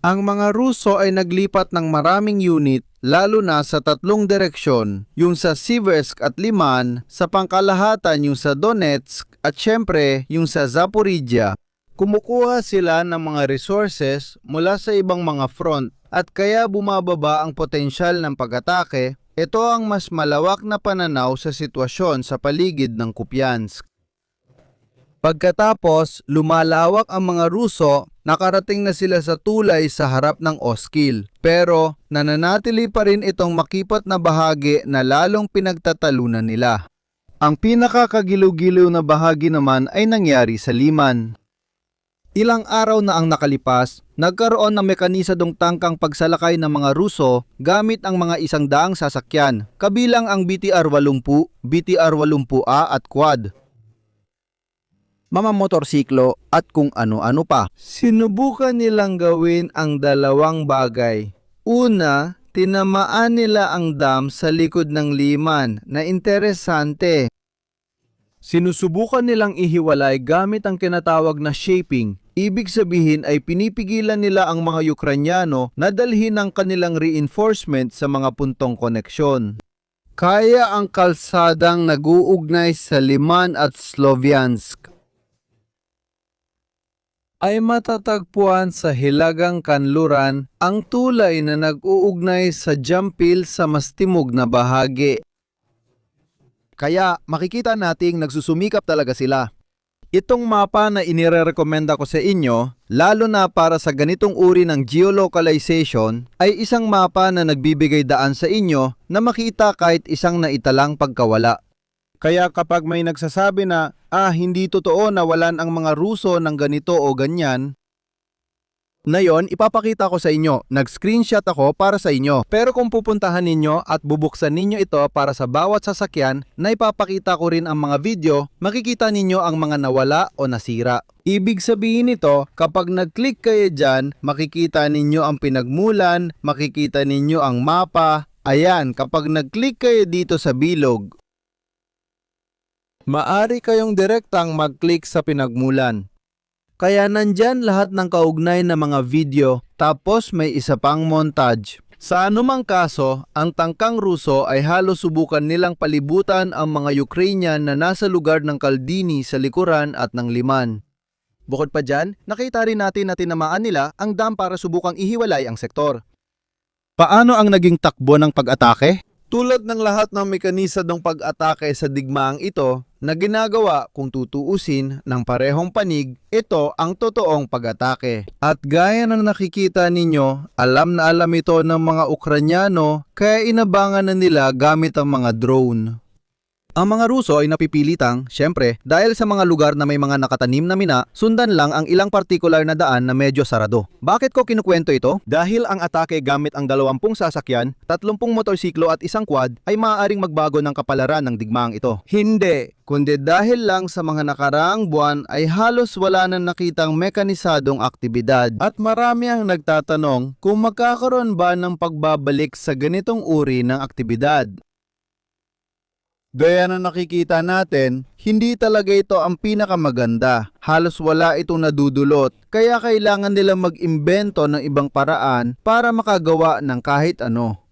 [SPEAKER 1] Ang mga Ruso ay naglipat ng maraming unit lalo na sa 3 direksyon, yung sa Siversk at Liman, sa pangkalahatan yung sa Donetsk at syempre yung sa Zaporizhia. Kumukuha sila ng mga resources mula sa ibang mga front at kaya bumababa ang potensyal ng pag-atake. Ito ang mas malawak na pananaw sa sitwasyon sa paligid ng Kupiansk. Pagkatapos, lumalawak ang mga Ruso, nakarating na sila sa tulay sa harap ng Oskil. Pero nananatili pa rin itong makipat na bahagi na lalong pinagtatalunan nila. Ang pinakakagiliw-giliw na bahagi naman ay nangyari sa Liman. Ilang araw na ang nakalipas, nagkaroon ng mekanisadong tangkang pagsalakay ng mga Ruso gamit ang mga 100 sasakyan, kabilang ang BTR-80, BTR-80A at Quad, motorsiklo at kung ano-ano pa. Sinubukan nilang gawin ang 2 bagay. Una, tinamaan nila ang dam sa likod ng Liman na interesante. Sinusubukan nilang ihiwalay gamit ang kinatawag na shaping. Ibig sabihin ay pinipigilan nila ang mga Ukrainyano na dalhin ang kanilang reinforcement sa mga puntong koneksyon. Kaya ang kalsadang nag-uugnay sa Liman at Sloviansk ay matatagpuan sa hilagang kanluran ang tulay na nag-uugnay sa Jampil sa mas timog na bahagi. Kaya makikita nating nagsusumikap talaga sila. Itong mapa na inirerekomenda ko sa inyo, lalo na para sa ganitong uri ng geolocalization, ay isang mapa na nagbibigay daan sa inyo na makita kahit isang naitalang pagkawala. Kaya kapag may nagsasabi na, hindi totoo na walan ang mga Ruso ng ganito o ganyan, na yon, ipapakita ko sa inyo. Nag-screenshot ako para sa inyo. Pero kung pupuntahan ninyo at bubuksan ninyo ito para sa bawat sasakyan na ipapakita ko rin ang mga video, makikita ninyo ang mga nawala o nasira. Ibig sabihin nito, kapag nag-click kayo dyan, makikita ninyo ang pinagmulan, makikita ninyo ang mapa. Ayan, kapag nag-click kayo dito sa bilog, maari kayong direktang mag-click sa pinagmulan. Kaya nandyan lahat ng kaugnay na mga video, tapos may isa pang montage. Sa anumang kaso, ang tangkang Ruso ay halos subukan nilang palibutan ang mga Ukrainian na nasa lugar ng Kaldini sa likuran at ng Liman. Bukod pa dyan, nakita rin natin na tinamaan nila ang dam para subukang ihiwalay ang sektor. Paano ang naging takbo ng pag-atake? Tulad ng lahat ng mekanisa ng pag-atake sa digmaang ito na ginagawa kung tutuusin ng parehong panig, ito ang totoong pag-atake. At gaya ng nakikita ninyo, alam na alam ito ng mga Ukrainyano kaya inabangan na nila gamit ang mga drone. Ang mga Ruso ay napipilitang, syempre, dahil sa mga lugar na may mga nakatanim na mina, sundan lang ang ilang partikular na daan na medyo sarado. Bakit ko kinukwento ito? Dahil ang atake gamit ang 20 sasakyan, 30 motorsiklo at isang quad ay maaaring magbago ng kapalaran ng digmaang ito. Hindi, kundi dahil lang sa mga nakaraang buwan ay halos wala nang nakitang mekanisadong aktibidad. At marami ang nagtatanong kung magkakaroon ba ng pagbabalik sa ganitong uri ng aktibidad. Gaya na nakikita natin, hindi talaga ito ang pinakamaganda. Halos wala itong nadudulot, kaya kailangan nilang mag-imbento ng ibang paraan para makagawa ng kahit ano.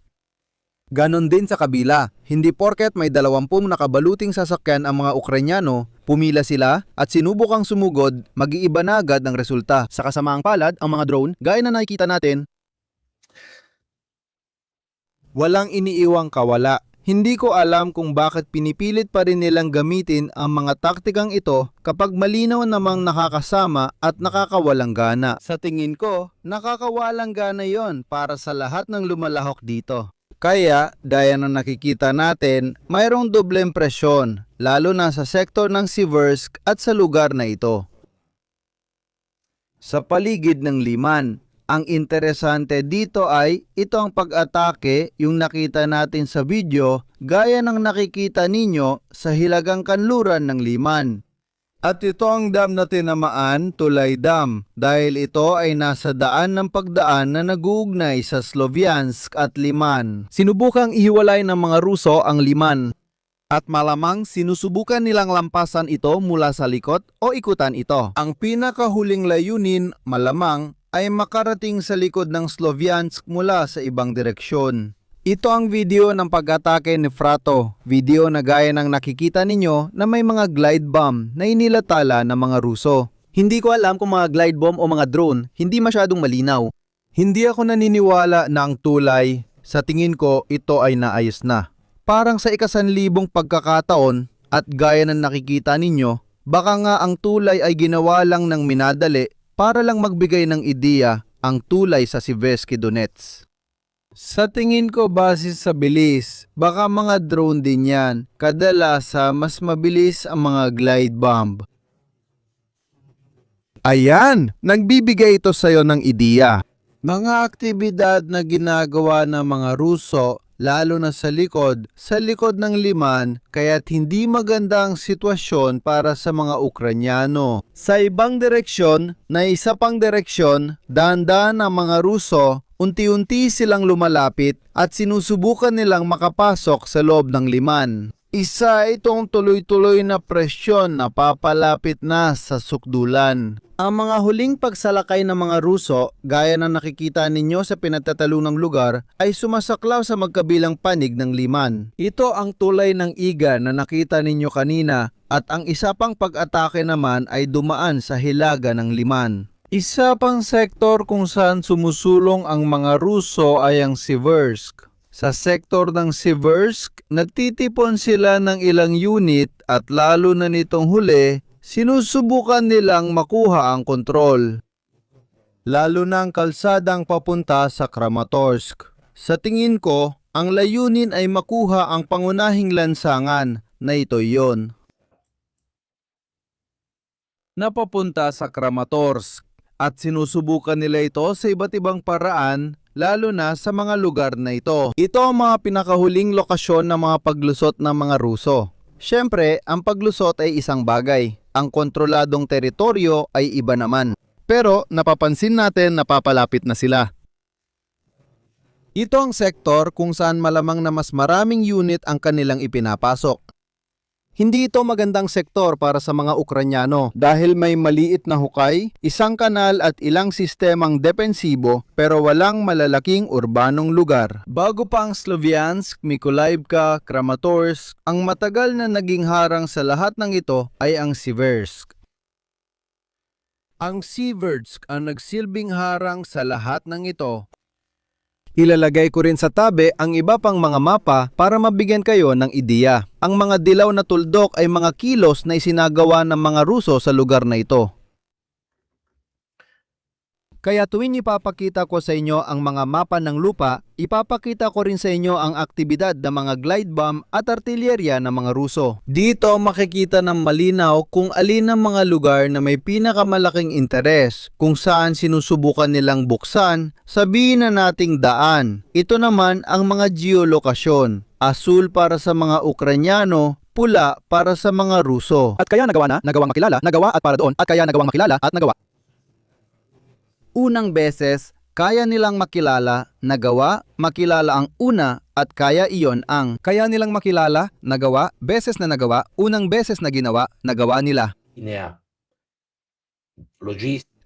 [SPEAKER 1] Ganon din sa kabila, hindi porket may 20 nakabaluting sasakyan ang mga Ukrainyano, pumila sila at sinubukang sumugod, mag-iiba na agad ang resulta. Sa kasamaang palad, ang mga drone, gaya na nakikita natin, walang iniiwang kawala. Hindi ko alam kung bakit pinipilit pa rin nilang gamitin ang mga taktikang ito kapag malinaw namang nakakasama at nakakawalang gana. Sa tingin ko, nakakawalang gana yon para sa lahat ng lumalahok dito. Kaya, daya na nakikita natin, mayroong dobleng presyon, lalo na sa sektor ng Siversk at sa lugar na ito. Sa paligid ng Liman, ang interesante dito ay ito ang pag-atake yung nakita natin sa video gaya ng nakikita ninyo sa hilagang kanluran ng Liman. At ito ang dam na tinamaan, Tulay Dam, dahil ito ay nasa daan ng pagdaan na nag-uugnay sa Sloviansk at Liman. Sinubukang ihiwalay ng mga Ruso ang Liman. At malamang sinusubukan nilang lampasan ito mula sa likod o ikutan ito. Ang pinakahuling layunin, malamang, ay makarating sa likod ng Sloviansk mula sa ibang direksyon. Ito ang video ng pag-atake ni Frato, video na gaya ng nakikita ninyo na may mga glide bomb na inilatala ng mga Ruso. Hindi ko alam kung mga glide bomb o mga drone, hindi masyadong malinaw. Hindi ako naniniwala na ang Tulay, sa tingin ko ito ay naayos na. Parang sa ika-1,000 pagkakataon at gaya ng nakikita ninyo, baka nga ang Tulay ay ginawa lang ng minadali para lang magbigay ng ideya ang tulay sa Siversky Donetsk. Sa tingin ko base sa bilis, baka mga drone din yan. Kadalasan mas mabilis ang mga glide bomb. Ayan, nagbibigay ito sa'yo ng ideya. Mga aktibidad na ginagawa ng mga Ruso, lalo na sa likod ng Liman, kaya't hindi maganda ang sitwasyon para sa mga Ukrainyano. Sa ibang direksyon, na isa pang direksyon, dahan-dahan ang mga Ruso, unti-unti silang lumalapit at sinusubukan nilang makapasok sa loob ng Liman. Isa itong tuloy-tuloy na presyon na papalapit na sa sukdulan. Ang mga huling pagsalakay ng mga Ruso, gaya na nakikita ninyo sa pinagtatalunang lugar, ay sumasaklaw sa magkabilang panig ng Liman. Ito ang tulay ng Iga na nakita ninyo kanina at ang isa pang pag-atake naman ay dumaan sa hilaga ng Liman. Isa pang sektor kung saan sumusulong ang mga Ruso ay ang Siversk. Sa sektor ng Siversk, nagtitipon sila ng ilang unit at lalo na nitong huli, sinusubukan nilang makuha ang kontrol. Lalo na ang kalsadang papunta sa Kramatorsk. Sa tingin ko, ang layunin ay makuha ang pangunahing lansangan na ito yon.
[SPEAKER 2] Napapunta sa Kramatorsk at sinusubukan nila ito sa iba't ibang paraan, lalo na sa mga lugar na ito.
[SPEAKER 1] Ito ang mga pinakahuling lokasyon ng mga paglusot ng mga Ruso. Siyempre, ang paglusot ay isang bagay. Ang kontroladong teritoryo ay iba naman. Pero napapansin natin na papalapit na sila. Ito ang sektor kung saan malamang na mas maraming unit ang kanilang ipinapasok. Hindi ito magandang sektor para sa mga Ukranyano dahil may maliit na hukay, isang kanal at ilang sistemang depensibo pero walang malalaking urbanong lugar. Bago pa ang Sloviansk, Mykolaiivka, Kramatorsk, ang matagal na naging harang sa lahat ng ito ay ang Siversk. Ang Siversk ang nagsilbing harang sa lahat ng ito. Ilalagay ko rin sa tabi ang iba pang mga mapa para mabigyan kayo ng ideya. Ang mga dilaw na tuldok ay mga kilos na isinagawa ng mga Ruso sa lugar na ito. Kaya tuwing ipapakita ko sa inyo ang mga mapa ng lupa, ipapakita ko rin sa inyo ang aktibidad ng mga glide bomb at artilyerya ng mga Ruso. Dito makikita ng malinaw kung alin ang mga lugar na may pinakamalaking interes, kung saan sinusubukan nilang buksan, sabihin na nating daan. Ito naman ang mga geolokasyon. Asul para sa mga Ukranyano, pula para sa mga Ruso.
[SPEAKER 3] At kaya nagawang makilala, nagawa at para doon, at kaya nagawang makilala at nagawa.
[SPEAKER 1] Unang beses, kaya nilang makilala, nagawa, makilala ang una at kaya iyon ang
[SPEAKER 3] Kaya nilang makilala, nagawa, beses na nagawa, unang beses na ginawa, nagawa nila.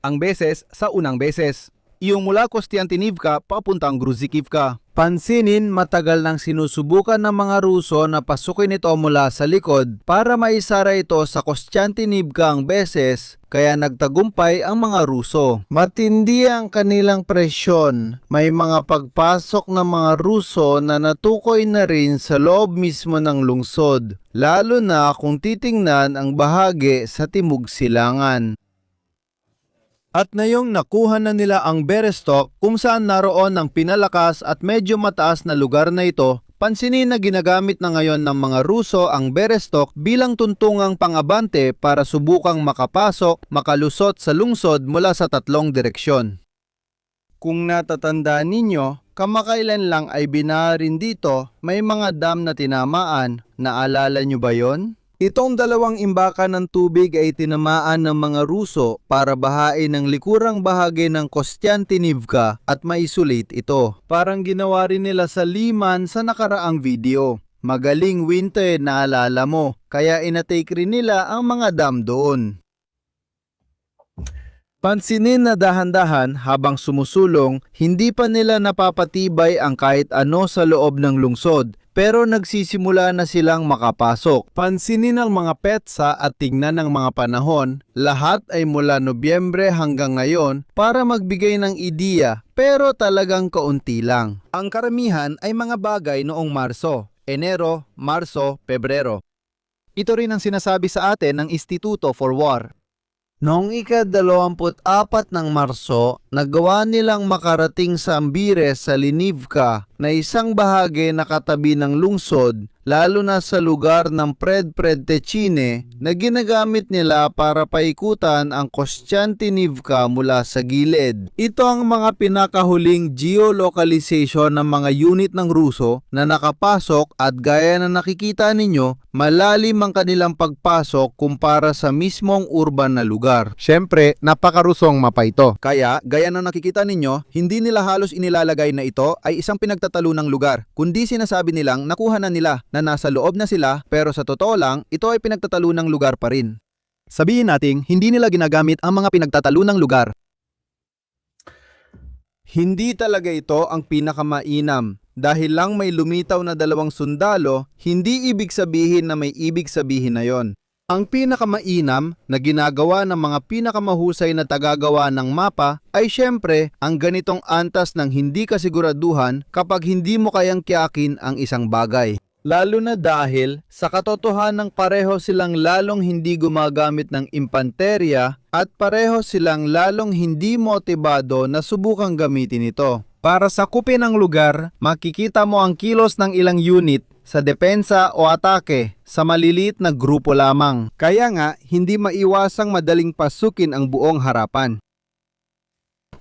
[SPEAKER 3] Ang beses sa unang beses.
[SPEAKER 1] yung mula Kostiantynivka papuntang Gruzikivka. Pansinin, matagal nang sinusubukan ng mga Ruso na pasukin ito mula sa likod para maisara ito sa Kostiantynivka ang beses, kaya nagtagumpay ang mga Ruso. Matindi ang kanilang presyon. May mga pagpasok ng mga Ruso na natukoy na rin sa loob mismo ng lungsod, lalo na kung titingnan ang bahagi sa Timog Silangan. At ngayong nakuha na nila ang Bereztok kung saan naroon ang pinalakas at medyo mataas na lugar na ito, pansinin na ginagamit na ngayon ng mga Ruso ang Bereztok bilang tuntungang pangabante para subukang makapasok, makalusot sa lungsod mula sa tatlong direksyon. Kung natatandaan ninyo, kamakailan lang ay binarin dito, may mga dam na tinamaan, naalala nyo ba yon? Itong dalawang imbakan ng tubig ay tinamaan ng mga Ruso para bahain ang likurang bahagi ng Kostiantynivka at maisolate ito. Parang ginawa rin nila sa Liman sa nakaraang video. Magaling winter, naalala mo, kaya inatake rin nila ang mga dam doon. Pansinin na dahan-dahan habang sumusulong, hindi pa nila napapatibay ang kahit ano sa loob ng lungsod. Pero nagsisimula na silang makapasok. Pansinin ang mga petsa at tingnan ng mga panahon. Lahat ay mula Nobyembre hanggang ngayon para magbigay ng ideya, pero talagang kaunti lang. Ang karamihan ay mga bagay noong Marso, Enero, Marso, Pebrero. Ito rin ang sinasabi sa atin ng Instituto for War. Noong ika-24 ng Marso, nagawa nilang makarating sa Ambires sa Linivka na isang bahagi na katabi ng lungsod, lalo na sa lugar ng Predpredtechine na ginagamit nila para paikutan ang Kostiantynivka mula sa gilid. Ito ang mga pinakahuling geolocalization ng mga unit ng Ruso na nakapasok at gaya na nakikita ninyo, malalim ang kanilang pagpasok kumpara sa mismong urban na lugar. Siyempre, napakarusong mapa ito. Kaya, gaya na nakikita ninyo, hindi nila halos inilalagay na ito ay isang pinagtatalunang lugar, kundi sinasabi nilang nakuha na nila na nasa loob na sila, pero sa totoo lang, ito ay pinagtatalunang lugar pa rin. Sabihin nating hindi nila ginagamit ang mga pinagtatalunang lugar. Hindi talaga ito ang pinakamainam. Dahil lang may lumitaw na 2 sundalo, hindi ibig sabihin na may ibig sabihin na yon. Ang pinakamainam na ginagawa ng mga pinakamahusay na tagagawa ng mapa ay syempre ang ganitong antas ng hindi kasiguraduhan kapag hindi mo kayang tiyakin ang isang bagay. Lalo na dahil sa katotohanan pareho silang lalong hindi gumagamit ng impanterya at pareho silang lalong hindi motibado na subukang gamitin ito. Para sakupin ang lugar, makikita mo ang kilos ng ilang unit sa depensa o atake sa maliliit na grupo lamang.
[SPEAKER 3] Kaya nga, hindi maiwasang madaling pasukin ang buong harapan.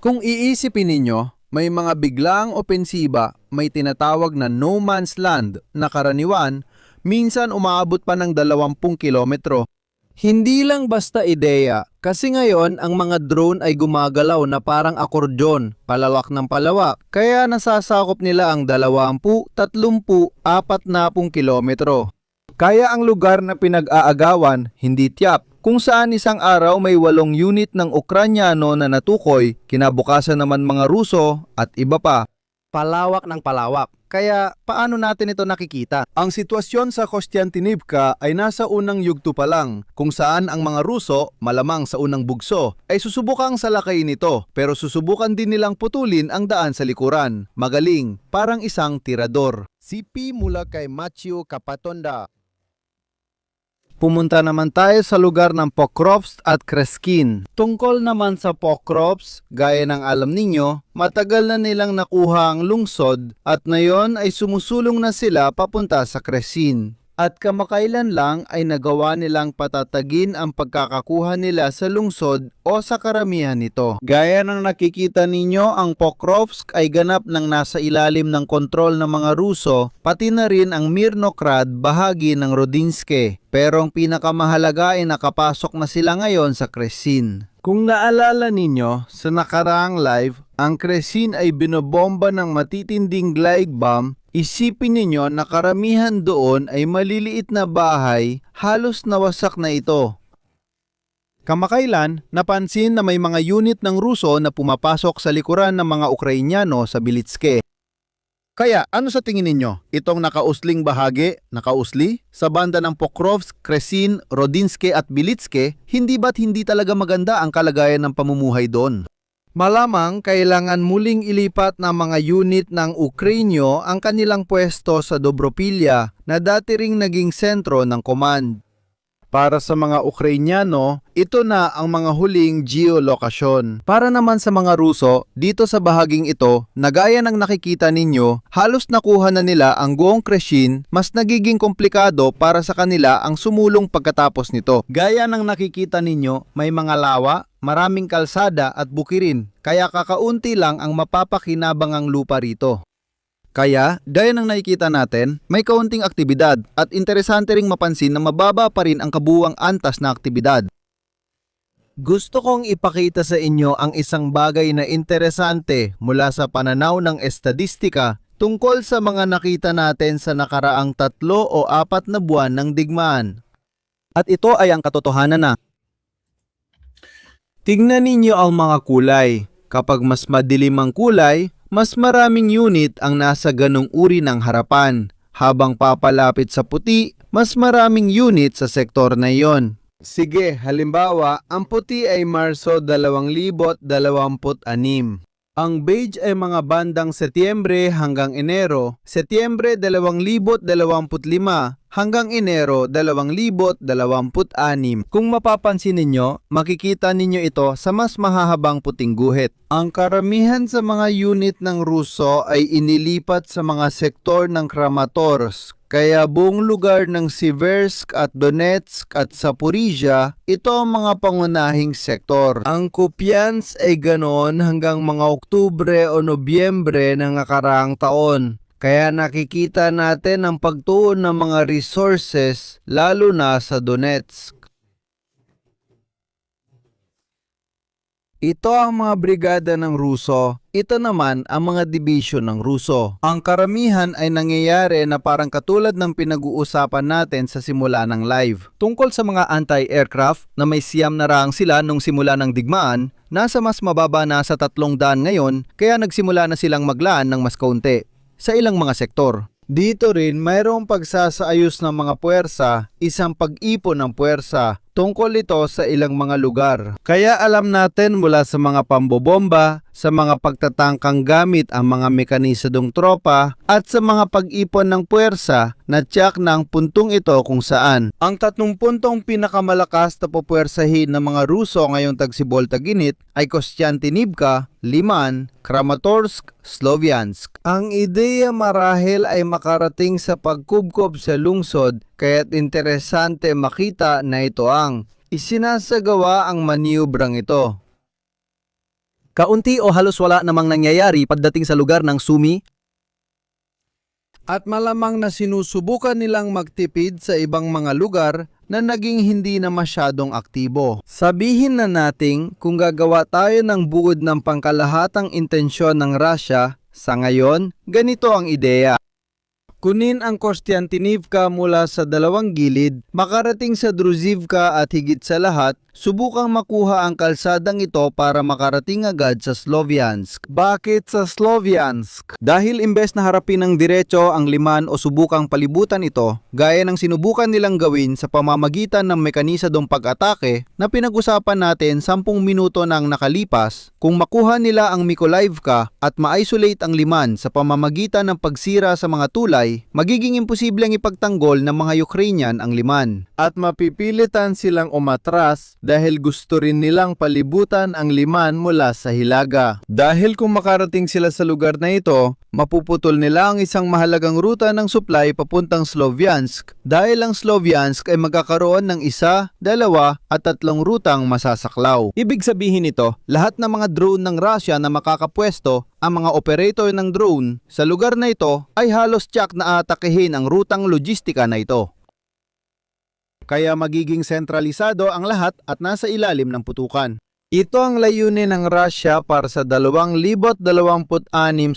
[SPEAKER 2] Kung iisipin ninyo, may mga biglaang opensiba, may tinatawag na no man's land na karaniwan, minsan umaabot pa ng 20 kilometro.
[SPEAKER 1] Hindi lang basta ideya, kasi ngayon ang mga drone ay gumagalaw na parang akordyon, palawak ng palawak, kaya nasasakop nila ang 20, 30, 40 kilometro.
[SPEAKER 3] Kaya ang lugar na pinag-aagawan, hindi tiyak, kung saan isang araw may 8 unit ng Ukranyano na natukoy, kinabukasan naman mga Ruso at iba pa.
[SPEAKER 1] Palawak ng palawak. Kaya paano natin ito nakikita?
[SPEAKER 2] Ang sitwasyon sa Kostiantynivka ay nasa unang yugto pa lang, kung saan ang mga Ruso, malamang sa unang bugso, ay susubukang salakayin ito, pero susubukan din nilang putulin ang daan sa likuran. Magaling, parang isang tirador.
[SPEAKER 1] CP mula kay Matthew Kapatonda. Pumunta naman tayo sa lugar ng Pokrovsk at Kreskin. Tungkol naman sa Pokrovsk, gaya ng alam ninyo, matagal na nilang nakuha ang lungsod at ngayon ay sumusulong na sila papunta sa Kreskin. At kamakailan lang ay nagawa nilang patatagin ang pagkakakuha nila sa lungsod o sa karamihan nito. Gaya ng nakikita ninyo, ang Pokrovsk ay ganap ng nasa ilalim ng kontrol ng mga Ruso, pati na rin ang Mirnograd, bahagi ng Rodinske. Pero ang pinakamahalaga ay nakapasok na sila ngayon sa Kressin. Kung naalala ninyo, sa nakaraang live, ang Kressin ay binobomba ng matitinding glide bomb. Isipin ninyo na karamihan doon ay maliliit na bahay, halos nawasak na ito. Kamakailan, napansin na may mga unit ng Ruso na pumapasok sa likuran ng mga Ukrainyano sa Bilitske. Kaya ano sa tingin ninyo? Itong nakausling bahagi, nakausli, sa banda ng Pokrovsk, Kressin, Rodinske at Bilitske, hindi ba't hindi talaga maganda ang kalagayan ng pamumuhay doon? Malamang kailangan muling ilipat ng mga unit ng Ukrainyo ang kanilang pwesto sa Dobropilya na dati ring naging sentro ng command. Para sa mga Ukrainyano, ito na ang mga huling geolokasyon. Para naman sa mga Ruso, dito sa bahaging ito, na gaya ng nakikita ninyo, halos nakuha na nila ang buong Kressin, mas nagiging komplikado para sa kanila ang sumulong pagkatapos nito. Gaya ng nakikita ninyo, may mga lawa, maraming kalsada at bukirin, kaya kakaunti lang ang mapapakinabangang lupa rito. Kaya, gaya ng nakikita natin, may kaunting aktibidad at interesante ring mapansin na mababa pa rin ang kabuuang antas na aktibidad. Gusto kong ipakita sa inyo ang isang bagay na interesante mula sa pananaw ng estadistika tungkol sa mga nakita natin sa nakaraang 3 o 4 na buwan ng digmaan.
[SPEAKER 3] At ito ay ang katotohanan na.
[SPEAKER 1] Tignan ninyo ang mga kulay. Kapag mas madilim ang kulay, mas maraming unit ang nasa ganong uri ng harapan. Habang papalapit sa puti, mas maraming unit sa sektor na iyon. Sige, halimbawa, ang puti ay Marso 2026. Ang beige ay mga bandang Setyembre hanggang Enero, Setyembre 2025 hanggang Enero 2026. Kung mapapansin ninyo, makikita ninyo ito sa mas mahahabang puting guhit. Ang karamihan sa mga unit ng Ruso ay inilipat sa mga sektor ng Kramatorsk. Kaya buong lugar ng Siversk at Donetsk at Zaporizhia, ito ang mga pangunahing sektor. Ang Kupiansk ay ganoon hanggang mga Oktubre o Nobyembre ng nakaraang taon. Kaya nakikita natin ang pagtuon ng mga resources lalo na sa Donetsk. Ito ang mga brigada ng Ruso. Ito naman ang mga division ng Ruso. Ang karamihan ay nangyayari na parang katulad ng pinag-uusapan natin sa simula ng live.
[SPEAKER 3] Tungkol sa mga anti-aircraft na may siyam na rang sila nung simula ng digmaan, nasa mas mababa na sa 300 ngayon, kaya nagsimula na silang maglaan ng mas kaunti sa ilang mga sektor.
[SPEAKER 1] Dito rin mayroong pagsasaayos ng mga puwersa, isang pag-ipon ng puwersa. Tungkol ito sa ilang mga lugar. Kaya alam natin mula sa mga pambobomba,
[SPEAKER 2] sa mga pagtatangkang gamit ang mga mekanisadong tropa at sa mga pag-ipon ng puwersa na tiyak ng puntong ito kung saan ang 30 puntong pinakamalakas na pupuwersahin ng mga Ruso ngayong tagsibolta-ginit ay Kostiantynivka, Liman, Kramatorsk, Sloviansk. Ang ideya marahil ay makarating sa pagkubkob sa lungsod kaya't interesante makita na ito ang isinasagawa ang maniobrang ito.
[SPEAKER 3] Kaunti o halos wala namang nangyayari pagdating sa lugar ng Sumy.
[SPEAKER 2] At malamang na sinusubukan nilang magtipid sa ibang mga lugar na naging hindi na masyadong aktibo. Sabihin na nating kung gagawa tayo ng buod ng pangkalahatang intensyon ng Russia, sa ngayon, ganito ang ideya. Kunin ang Kostiantynivka mula sa dalawang gilid, makarating sa Druzhivka at higit sa lahat, subukang makuha ang kalsadang ito para makarating agad sa Sloviansk. Bakit sa Sloviansk? Dahil imbes na harapin ng diretso ang Liman o subukang palibutan ito, gaya ng sinubukan nilang gawin sa pamamagitan ng mekanisadong pag-atake na pinag-usapan natin 10 minuto nang nakalipas, kung makuha nila ang Mykolaiivka at ma-isolate ang Liman sa pamamagitan ng pagsira sa mga tulay, magiging imposibleng ipagtanggol ng mga Ukrainian ang Liman. At mapipilitan silang umatras dahil gusto rin nilang palibutan ang Liman mula sa Hilaga. Dahil kung makarating sila sa lugar na ito, mapuputol nila ang isang mahalagang ruta ng supply papuntang Sloviansk dahil ang Sloviansk ay magkakaroon ng 1, 2 at 3 rutang masasaklaw. Ibig sabihin nito, lahat ng mga drone ng Russia na makakapwesto, ang mga operator ng drone sa lugar na ito ay halos tiyak na atakehin ang rutang logistika na ito. Kaya magiging sentralisado ang lahat at nasa ilalim ng putukan. Ito ang layunin ng Russia para sa 2026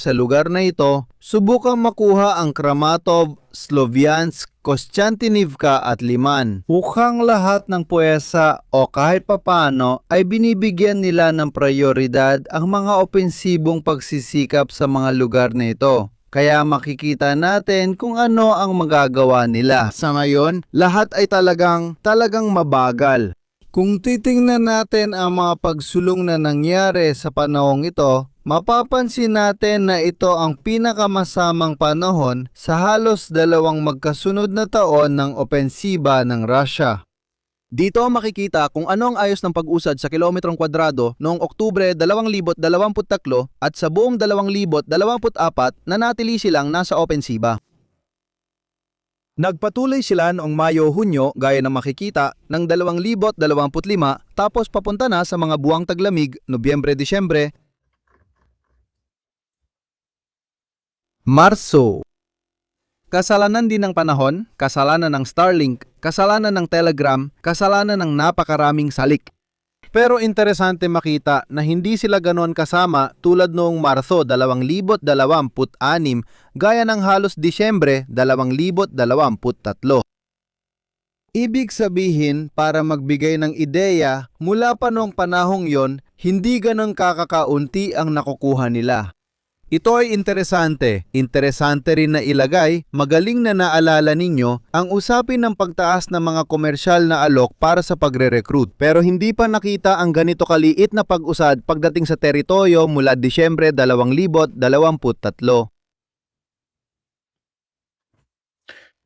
[SPEAKER 2] sa lugar na ito, subukang makuha ang Kramatov, Sloviansk, Kostiantynivka at Liman. Mukhang lahat ng puwersa o kahit papano ay binibigyan nila ng prioridad ang mga opensibong pagsisikap sa mga lugar na ito. Kaya makikita natin kung ano ang magagawa nila. Sa ngayon, lahat ay talagang mabagal. Kung titingnan natin ang mga pagsulong na nangyari sa panahong ito, mapapansin natin na ito ang pinakamasamang panahon sa halos 2 magkasunod na taon ng opensiba ng Russia.
[SPEAKER 1] Dito makikita kung ano ang ayos ng pag-usad sa kilometrong kwadrado noong Oktubre 2023 at sa buong 2024 nanatili silang nasa opensiba. Nagpatuloy sila noong Mayo-Hunyo gaya ng makikita ng 2025 tapos papunta na sa mga buwang taglamig Nobyembre-Disyembre,
[SPEAKER 3] Marso.
[SPEAKER 1] kasalanan din ng panahon, kasalanan ng Starlink, kasalanan ng Telegram, kasalanan ng napakaraming salik. Pero interesante makita na hindi sila ganon kasama tulad noong Marso 2026 gaya ng halos Disyembre 2023. Ibig sabihin, para magbigay ng ideya, mula pa noong panahong yon, hindi ganon kakakaunti ang nakukuha nila. Ito ay interesante. Interesante rin na ilagay, magaling na naalala ninyo, ang usapin ng pagtaas ng mga komersyal na alok para sa pagre-recruit. Pero hindi pa nakita ang ganito kaliit na pag-usad pagdating sa teritoryo mula Disyembre 2023.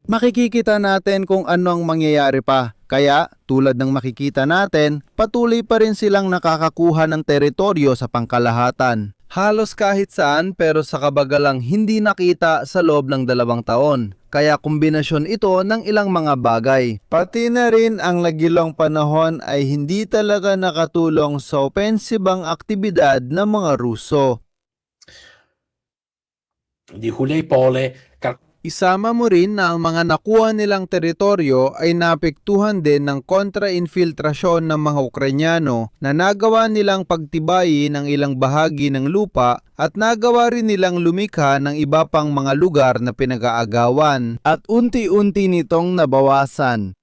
[SPEAKER 1] Makikita natin kung ano ang mangyayari pa. Kaya, tulad ng makikita natin, patuloy pa rin silang nakakakuha ng teritoryo sa pangkalahatan. Halos kahit saan pero sa kabagalang hindi nakita sa loob ng 2 taon. Kaya kombinasyon ito ng ilang mga bagay. Pati na rin ang nagilong panahon ay hindi talaga nakatulong sa opensibang aktibidad ng mga Ruso.
[SPEAKER 4] Di Hulay Pole,
[SPEAKER 2] Isama mo rin na ang mga nakuha nilang teritoryo ay naapektuhan din ng kontra-infiltrasyon ng mga Ukrainyano na nagawa nilang pagtibayin ang ilang bahagi ng lupa at nagawa rin nilang lumikha ng iba pang mga lugar na pinag-aagawan at unti-unti nitong nabawasan.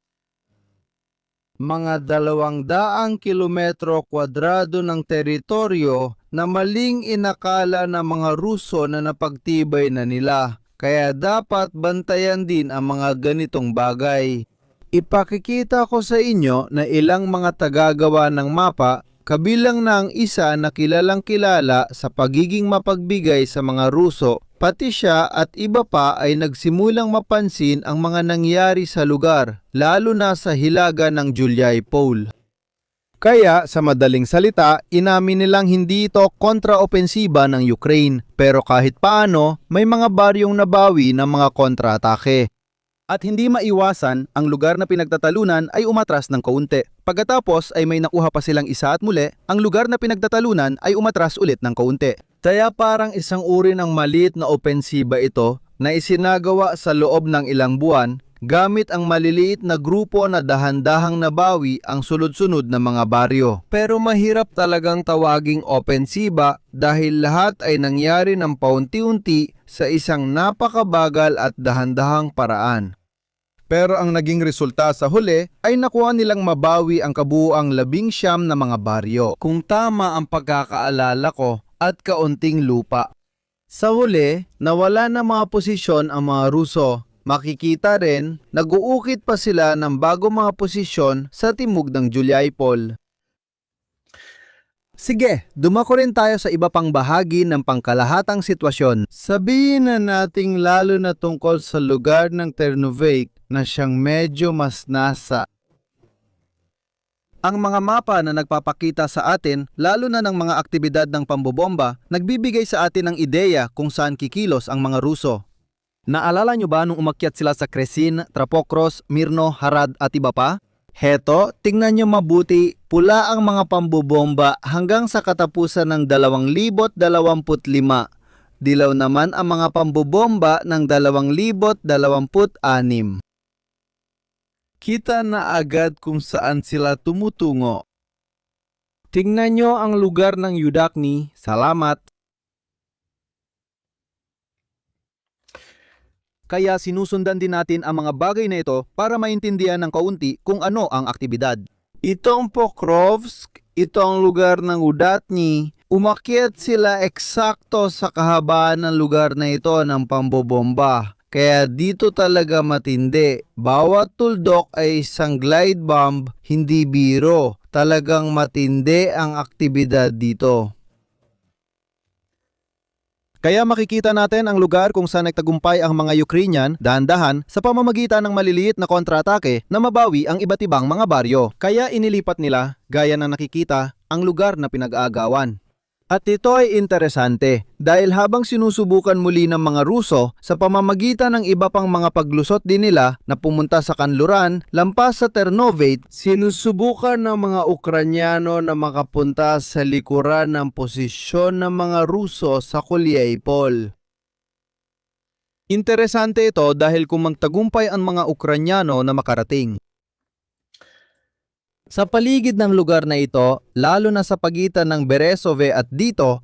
[SPEAKER 2] Mga 200 kilometro kwadrado ng teritoryo na maling inakala ng mga Ruso na napagtibay na nila. Kaya dapat bantayan din ang mga ganitong bagay. Ipakikita ko sa inyo na ilang mga tagagawa ng mapa
[SPEAKER 3] Kabilang na ang isa na kilalang kilala sa pagiging mapagbigay sa mga Ruso, pati siya at iba pa ay nagsimulang mapansin ang mga nangyari sa lugar, lalo na sa hilaga ng Juliaipol.
[SPEAKER 1] Kaya sa madaling salita, inamin nilang hindi ito kontraopensiba ng Ukraine, pero kahit paano, may mga baryong nabawi ng mga kontra-atake.
[SPEAKER 2] At hindi maiwasan, ang lugar na pinagtatalunan ay umatras ng kaunti. Pagkatapos ay may nakuha pa silang isa at muli, ang lugar na pinagtatalunan ay umatras ulit ng kaunti.
[SPEAKER 3] Kaya parang isang uri ng maliit na opensiba ito na isinagawa sa loob ng ilang buwan gamit ang maliliit na grupo na dahan-dahang nabawi ang sunod-sunod na mga baryo. Pero mahirap talagang tawaging opensiba dahil lahat ay nangyari ng paunti-unti sa isang napakabagal at dahan-dahang paraan.
[SPEAKER 1] Pero ang naging resulta sa huli ay nakuha nilang mabawi ang kabuuang 19 na mga baryo.
[SPEAKER 3] Kung tama ang pagkakaalala ko at kaunting lupa. Sa huli, nawala na mga posisyon ang mga Ruso. Makikita rin, nag-uukit pa sila ng bago mga posisyon sa timog ng Juliaipol.
[SPEAKER 2] Sige, dumako rin tayo sa iba pang bahagi ng pangkalahatang sitwasyon.
[SPEAKER 3] Sabihin na nating lalo na tungkol sa lugar ng Ternovek na siyang medyo mas nasa.
[SPEAKER 2] Ang mga mapa na nagpapakita sa atin, lalo na ng mga aktibidad ng pambobomba, nagbibigay sa atin ng ideya kung saan kikilos ang mga Ruso. Naalala nyo ba nung umakyat sila sa Kresin, Trapokros, Mirno, Harad at iba pa?
[SPEAKER 3] Heto, tingnan nyo mabuti, pula ang mga pambobomba hanggang sa katapusan ng 2025. Dilaw naman ang mga pambobomba ng 2026. Kita na agad kung saan sila tumutungo. Tingnan nyo ang lugar ng Yudakni. Salamat.
[SPEAKER 2] Kaya sinusundan din natin ang mga bagay na ito para maintindihan ng kaunti kung ano ang aktibidad.
[SPEAKER 3] Ito ang Pokrovsk, ito ang lugar ng Udatni. Umakyat sila eksakto sa kahabaan ng lugar na ito ng pambobomba. Kaya dito talaga matindi. Bawat tuldok ay isang glide bomb, hindi biro. Talagang matindi ang aktibidad dito.
[SPEAKER 2] Kaya makikita natin ang lugar kung saan nagtagumpay ang mga Ukrainian dahan-dahan sa pamamagitan ng maliliit na kontra-atake na mabawi ang iba't ibang mga baryo. Kaya inilipat nila, gaya ng nakikita, ang lugar na pinag-aagawan.
[SPEAKER 3] At ito ay interesante dahil habang sinusubukan muli ng mga Ruso sa pamamagitan ng iba pang mga paglusot din nila na pumunta sa kanluran lampas sa Ternovate, sinusubukan ng mga Ukranyano na makapunta sa likuran ng posisyon ng mga Ruso sa Juliaipol.
[SPEAKER 2] Interesante ito dahil kung magtagumpay ang mga Ukranyano na makarating.
[SPEAKER 3] Sa paligid ng lugar na ito, lalo na sa pagitan ng Beresove at dito,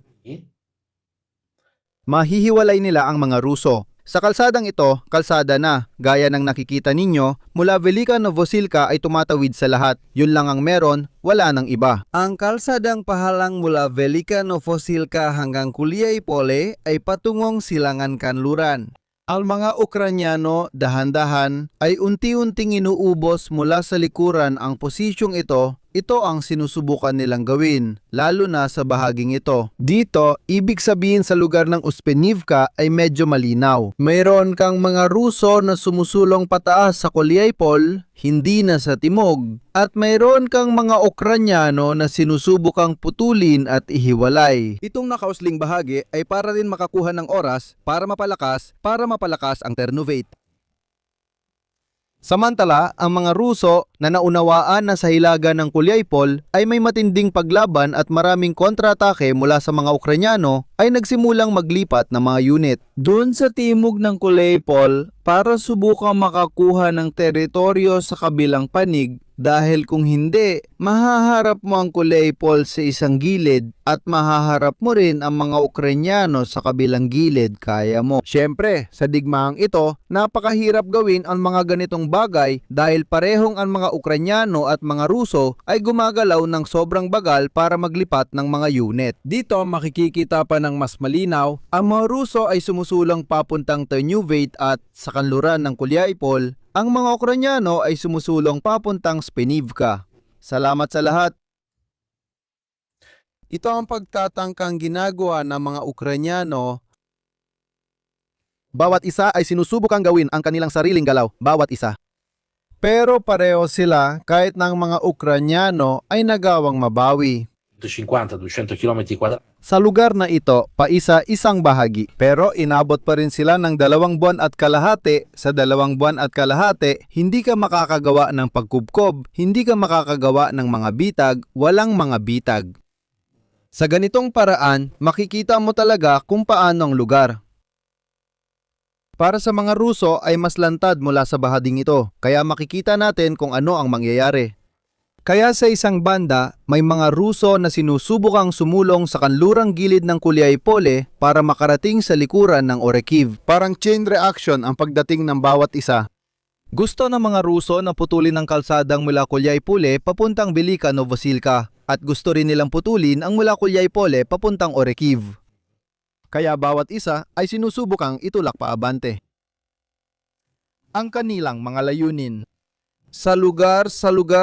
[SPEAKER 2] Mahihiwalay nila ang mga Ruso. Sa kalsadang ito, kalsada na, gaya ng nakikita ninyo, mula Velika Novosilka ay tumatawid sa lahat. Yun lang ang meron, wala nang iba.
[SPEAKER 3] ang kalsadang pahalang mula Velika Novosilka hanggang Juliaipol ay patungong Silangan Kanluran. Ang mga Ukranyano dahan-dahan ay unti-unting inuubos mula sa likuran ang posisyong ito. Ito ang sinusubukan nilang gawin, lalo na sa bahaging ito. Dito, ibig sabihin sa lugar ng Uspenivka ay medyo malinaw. Mayroon kang mga Ruso na sumusulong pataas sa Juliaipol, hindi na sa timog. At mayroon kang mga Ukranyano na sinusubukang putulin at ihiwalay.
[SPEAKER 2] Itong nakausling bahagi ay para rin makakuha ng oras para mapalakas ang Ternovate. Samantala, ang mga Ruso na naunawaan na sa hilaga ng Juliaipol ay may matinding paglaban at maraming kontra-atake mula sa mga Ukranyano ay nagsimulang maglipat ng mga unit.
[SPEAKER 3] Doon sa timog ng Juliaipol para subukang makakuha ng teritoryo sa kabilang panig dahil kung hindi, mahaharap mo ang Juliaipol sa isang gilid at mahaharap mo rin ang mga Ukranyano sa kabilang gilid, kaya mo.
[SPEAKER 2] Siyempre, sa digmaang ito, napakahirap gawin ang mga ganitong bagay dahil parehong ang mga Ukranyano at mga Ruso ay gumagalaw ng sobrang bagal para maglipat ng mga unit.
[SPEAKER 3] Dito makikikita pa ng mas malinaw,
[SPEAKER 2] Ang mga Ruso ay sumusulong papuntang Ternovate at sa kanluran ng Juliaipol. Ang mga Ukranyano ay sumusulong papuntang Spenivka. Salamat sa lahat.
[SPEAKER 3] Ito ang pagtatangkang ginagawa ng mga Ukranyano.
[SPEAKER 2] Bawat isa ay sinusubukang gawin ang kanilang sariling galaw, bawat isa.
[SPEAKER 3] Pero pareho sila kahit ng mga Ukranyano ay nagawang mabawi.
[SPEAKER 4] 150-200 km quadrati.
[SPEAKER 2] Sa lugar na ito, paisa-isang bahagi. Pero inabot pa rin sila ng 2 buwan at kalahati. Sa 2 buwan at kalahati, hindi ka makakagawa ng pagkubkob, hindi ka makakagawa ng mga bitag, walang mga bitag.
[SPEAKER 3] Sa ganitong paraan, makikita mo talaga kung paano ang lugar.
[SPEAKER 2] Para sa mga Ruso ay mas lantad mula sa bahading ito, kaya makikita natin kung ano ang mangyayari.
[SPEAKER 3] Kaya sa isang banda, may mga Ruso na sinusubukang sumulong sa kanlurang gilid ng Kuliay-Pole para makarating sa likuran ng Orekiv.
[SPEAKER 2] Parang chain reaction ang pagdating ng bawat isa.
[SPEAKER 3] Gusto ng mga Ruso na putulin ang kalsadang mula Kuliay-Pole papuntang Velika Novosilka at gusto rin nilang putulin ang mula Kuliay-Pole papuntang Orekiv.
[SPEAKER 2] Kaya bawat isa ay sinusubukang itulak paabante. Ang kanilang mga layunin.
[SPEAKER 3] Sa lugar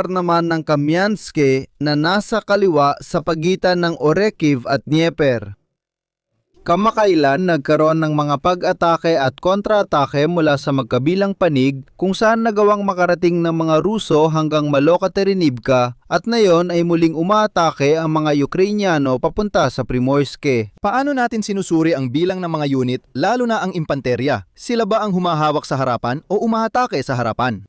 [SPEAKER 3] naman ng Kamyanske na nasa kaliwa sa pagitan ng Orekiv at Dnieper. Kamakailan nagkaroon ng mga pag-atake at kontra-atake mula sa magkabilang panig kung saan nagawang makarating ng mga Ruso hanggang Maloka-Terinivka at ngayon ay muling umaatake ang mga Ukrainyano papunta sa Primorske.
[SPEAKER 2] Paano natin sinusuri ang bilang ng mga unit, lalo na ang impanterya? Sila ba ang humahawak sa harapan o umaatake sa harapan?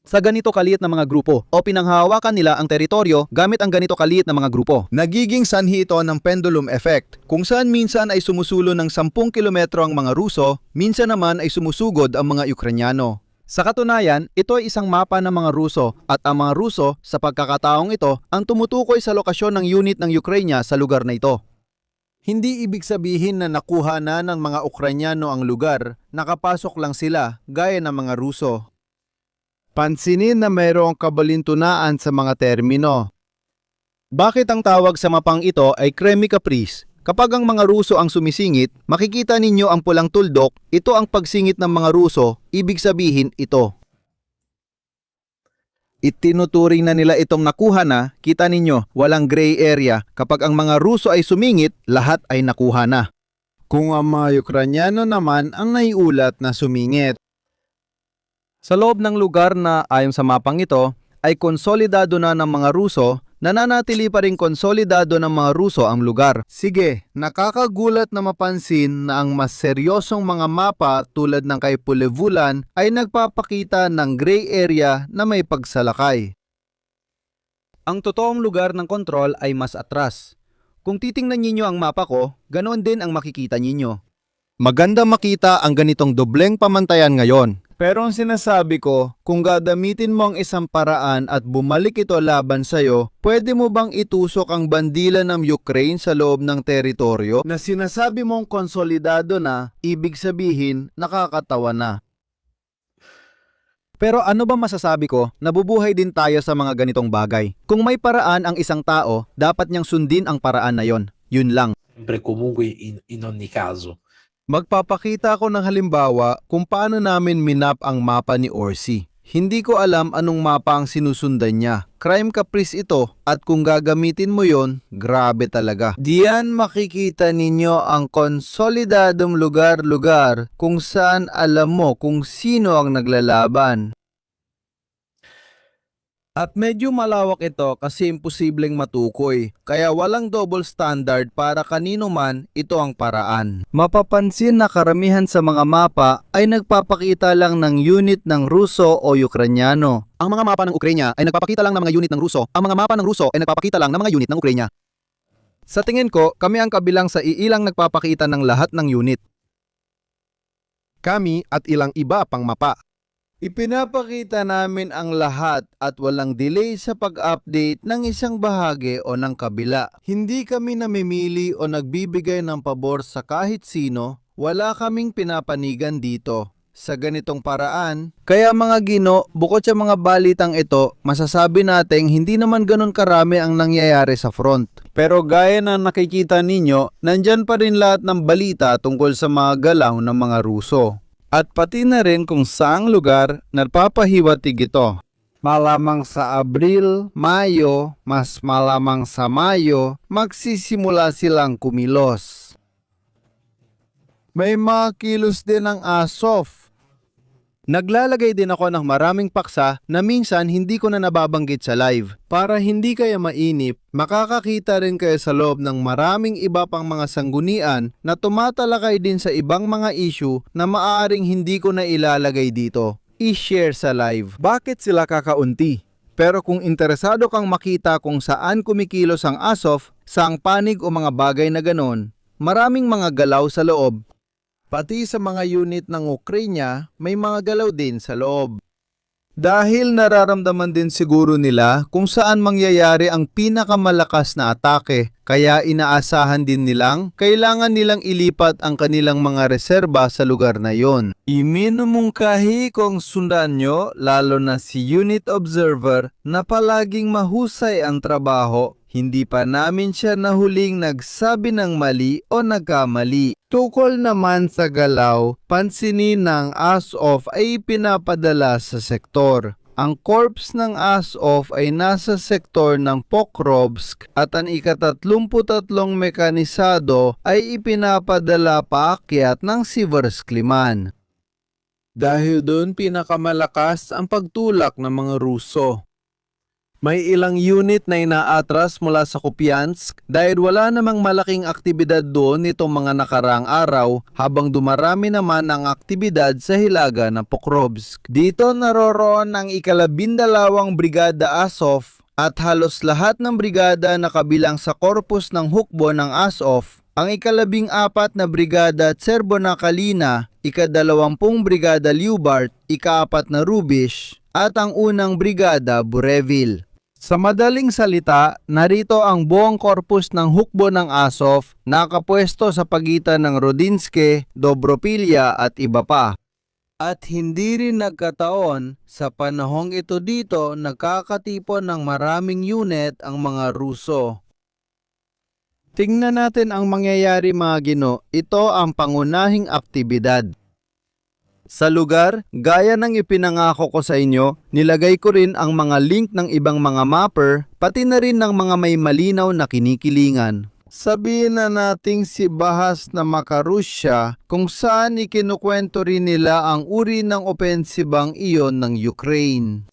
[SPEAKER 2] Sa ganito kaliit na mga grupo o pinanghahawakan nila ang teritoryo gamit ang ganito kaliit na mga grupo. Nagiging sanhi ito ng pendulum effect, kung saan minsan ay sumusulo ng 10 kilometro ang mga Ruso, minsan naman ay sumusugod ang mga Ukrainyano. Sa katunayan, ito ay isang mapa ng mga Ruso at ang mga Ruso sa pagkakataong ito ang tumutukoy sa lokasyon ng unit ng Ukraine sa lugar na ito.
[SPEAKER 3] Hindi ibig sabihin na nakuha na ng mga Ukrainyano ang lugar, nakapasok lang sila gaya ng mga Ruso. Pansinin na mayroong kabalintunaan sa mga termino.
[SPEAKER 2] Bakit ang tawag sa mapang ito ay Kremli Caprice? Kapag ang mga Ruso ang sumisingit, makikita ninyo ang pulang tuldok, ito ang pagsingit ng mga Ruso, ibig sabihin ito. Itinuturing na nila itong nakuha na, kita ninyo, walang gray area. Kapag ang mga Ruso ay sumingit, lahat ay nakuha na.
[SPEAKER 3] Kung ang mga Ukrainyano naman ang naiulat na sumingit. Sa loob ng lugar na ayon sa mapang ito ay konsolidado na ng mga Ruso, nananatili pa rin konsolidado ng mga Ruso ang lugar.
[SPEAKER 2] Sige, nakakagulat na mapansin na ang mas seryosong mga mapa tulad ng kay Pulevulan ay nagpapakita ng gray area na may pagsalakay.
[SPEAKER 3] Ang totoong lugar ng kontrol ay mas atras. Kung titingnan ninyo ang mapa ko, ganoon din ang makikita ninyo.
[SPEAKER 2] Maganda makita ang ganitong dobleng pamantayan ngayon.
[SPEAKER 3] Pero ang sinasabi ko, kung gagamitin mo ang isang paraan at bumalik ito laban sa'yo, pwede mo bang itusok ang bandila ng Ukraine sa loob ng teritoryo? Na sinasabi mong konsolidado na, ibig sabihin nakakatawa na.
[SPEAKER 2] Pero ano ba masasabi ko, nabubuhay din tayo sa mga ganitong bagay. Kung may paraan ang isang tao, dapat niyang sundin ang paraan na yon. Yun lang.
[SPEAKER 4] Sempre e comunque in ogni caso.
[SPEAKER 3] Magpapakita ko ng halimbawa kung paano namin minap ang mapa ni Orsi. Hindi ko alam anong mapa ang sinusundan niya. Crime caprice ito at kung gagamitin mo yon, grabe talaga. Diyan makikita ninyo ang konsolidadong lugar-lugar kung saan alam mo kung sino ang naglalaban. At medyo malawak ito kasi imposibleng matukoy, kaya walang double standard para kanino man ito ang paraan. Mapapansin na karamihan sa mga mapa ay nagpapakita lang ng unit ng Ruso o Ukrainyano.
[SPEAKER 2] Ang mga mapa ng Ukraine ay nagpapakita lang ng mga unit ng Ruso. Ang mga mapa ng Ruso ay nagpapakita lang ng mga unit ng Ukraine.
[SPEAKER 3] Sa tingin ko, kami ang kabilang sa iilang nagpapakita ng lahat ng unit.
[SPEAKER 2] Kami at ilang iba pang mapa.
[SPEAKER 3] Ipinapakita namin ang lahat at walang delay sa pag-update ng isang bahagi o ng kabila. Hindi kami namimili o nagbibigay ng pabor sa kahit sino, wala kaming pinapanigan dito. Sa ganitong paraan, kaya mga Gino, bukod sa mga balitang ito, masasabi nating hindi naman ganun karami ang nangyayari sa front. Pero gaya na nakikita ninyo, nandyan pa rin lahat ng balita tungkol sa mga galaw ng mga Ruso. At pati na rin kung saang lugar nagpapahiwatig ito. Malamang sa Abril, Mayo, mas malamang sa Mayo, magsisimula silang kumilos.
[SPEAKER 2] May mga kilos din ng Azov.
[SPEAKER 1] Naglalagay din ako ng maraming paksa na minsan hindi ko na nababanggit sa live.
[SPEAKER 2] Para hindi kayo mainip, makakakita rin kayo sa loob ng maraming iba pang mga sanggunian na tumatalakay din sa ibang mga issue na maaaring hindi ko na ilalagay dito. I-share sa live.
[SPEAKER 1] Bakit sila kakaunti? Pero kung interesado kang makita kung saan kumikilos ang Azov, saang panig o mga bagay na ganon, maraming mga galaw sa loob.
[SPEAKER 2] Pati sa mga unit ng Ukraine, may mga galaw din sa loob.
[SPEAKER 1] Dahil nararamdaman din siguro nila kung saan mangyayari ang pinakamalakas na atake, kaya inaasahan din nilang kailangan nilang ilipat ang kanilang mga reserba sa lugar na yon.
[SPEAKER 3] Iminumungkahi kong sundan nyo, lalo na si Unit Observer, na palaging mahusay ang trabaho. Hindi pa namin siya nahuling nagsabi ng mali o nagkamali. Tukol naman sa galaw, pansinin ng Azov ay pinapadala sa sektor. Ang corps ng Azov ay nasa sektor ng Pokrovsk at ang ika-33 mekanisado ay ipinapadala paakyat ng Siversky-Liman.
[SPEAKER 2] Dahil doon pinakamalakas ang pagtulak ng mga Ruso. May ilang unit na inaatras mula sa Kupiansk dahil wala namang malaking aktibidad doon nitong mga nakaraang araw habang dumarami naman ang aktibidad sa hilaga ng Pokrovsk.
[SPEAKER 3] Dito naroroon ang ika-12 Brigada Azov at halos lahat ng brigada na kabilang sa korpus ng hukbo ng Azov, ang ika-14 na Brigada Tserbona-Kalina, ika-20 Brigada Lyubart, ika-4 na Rubish, at ang unang Brigada Burevil. Sa madaling salita, narito ang buong korpus ng hukbo ng Azov nakapwesto sa pagitan ng Rodinske, Dobropilya at iba pa. At hindi rin nagkataon, sa panahong ito dito nagkakatipon ng maraming unit ang mga Ruso.
[SPEAKER 1] Tingnan natin ang mangyayari mga Gino. Ito ang pangunahing aktibidad. Sa lugar, gaya ng ipinangako ko sa inyo, nilagay ko rin ang mga link ng ibang mga mapper, pati na rin ng mga may malinaw na kinikilingan.
[SPEAKER 3] Sabihin na nating si Bahas na Makarusya kung saan ikinukwento rin nila ang uri ng opensibang iyon ng Ukraine.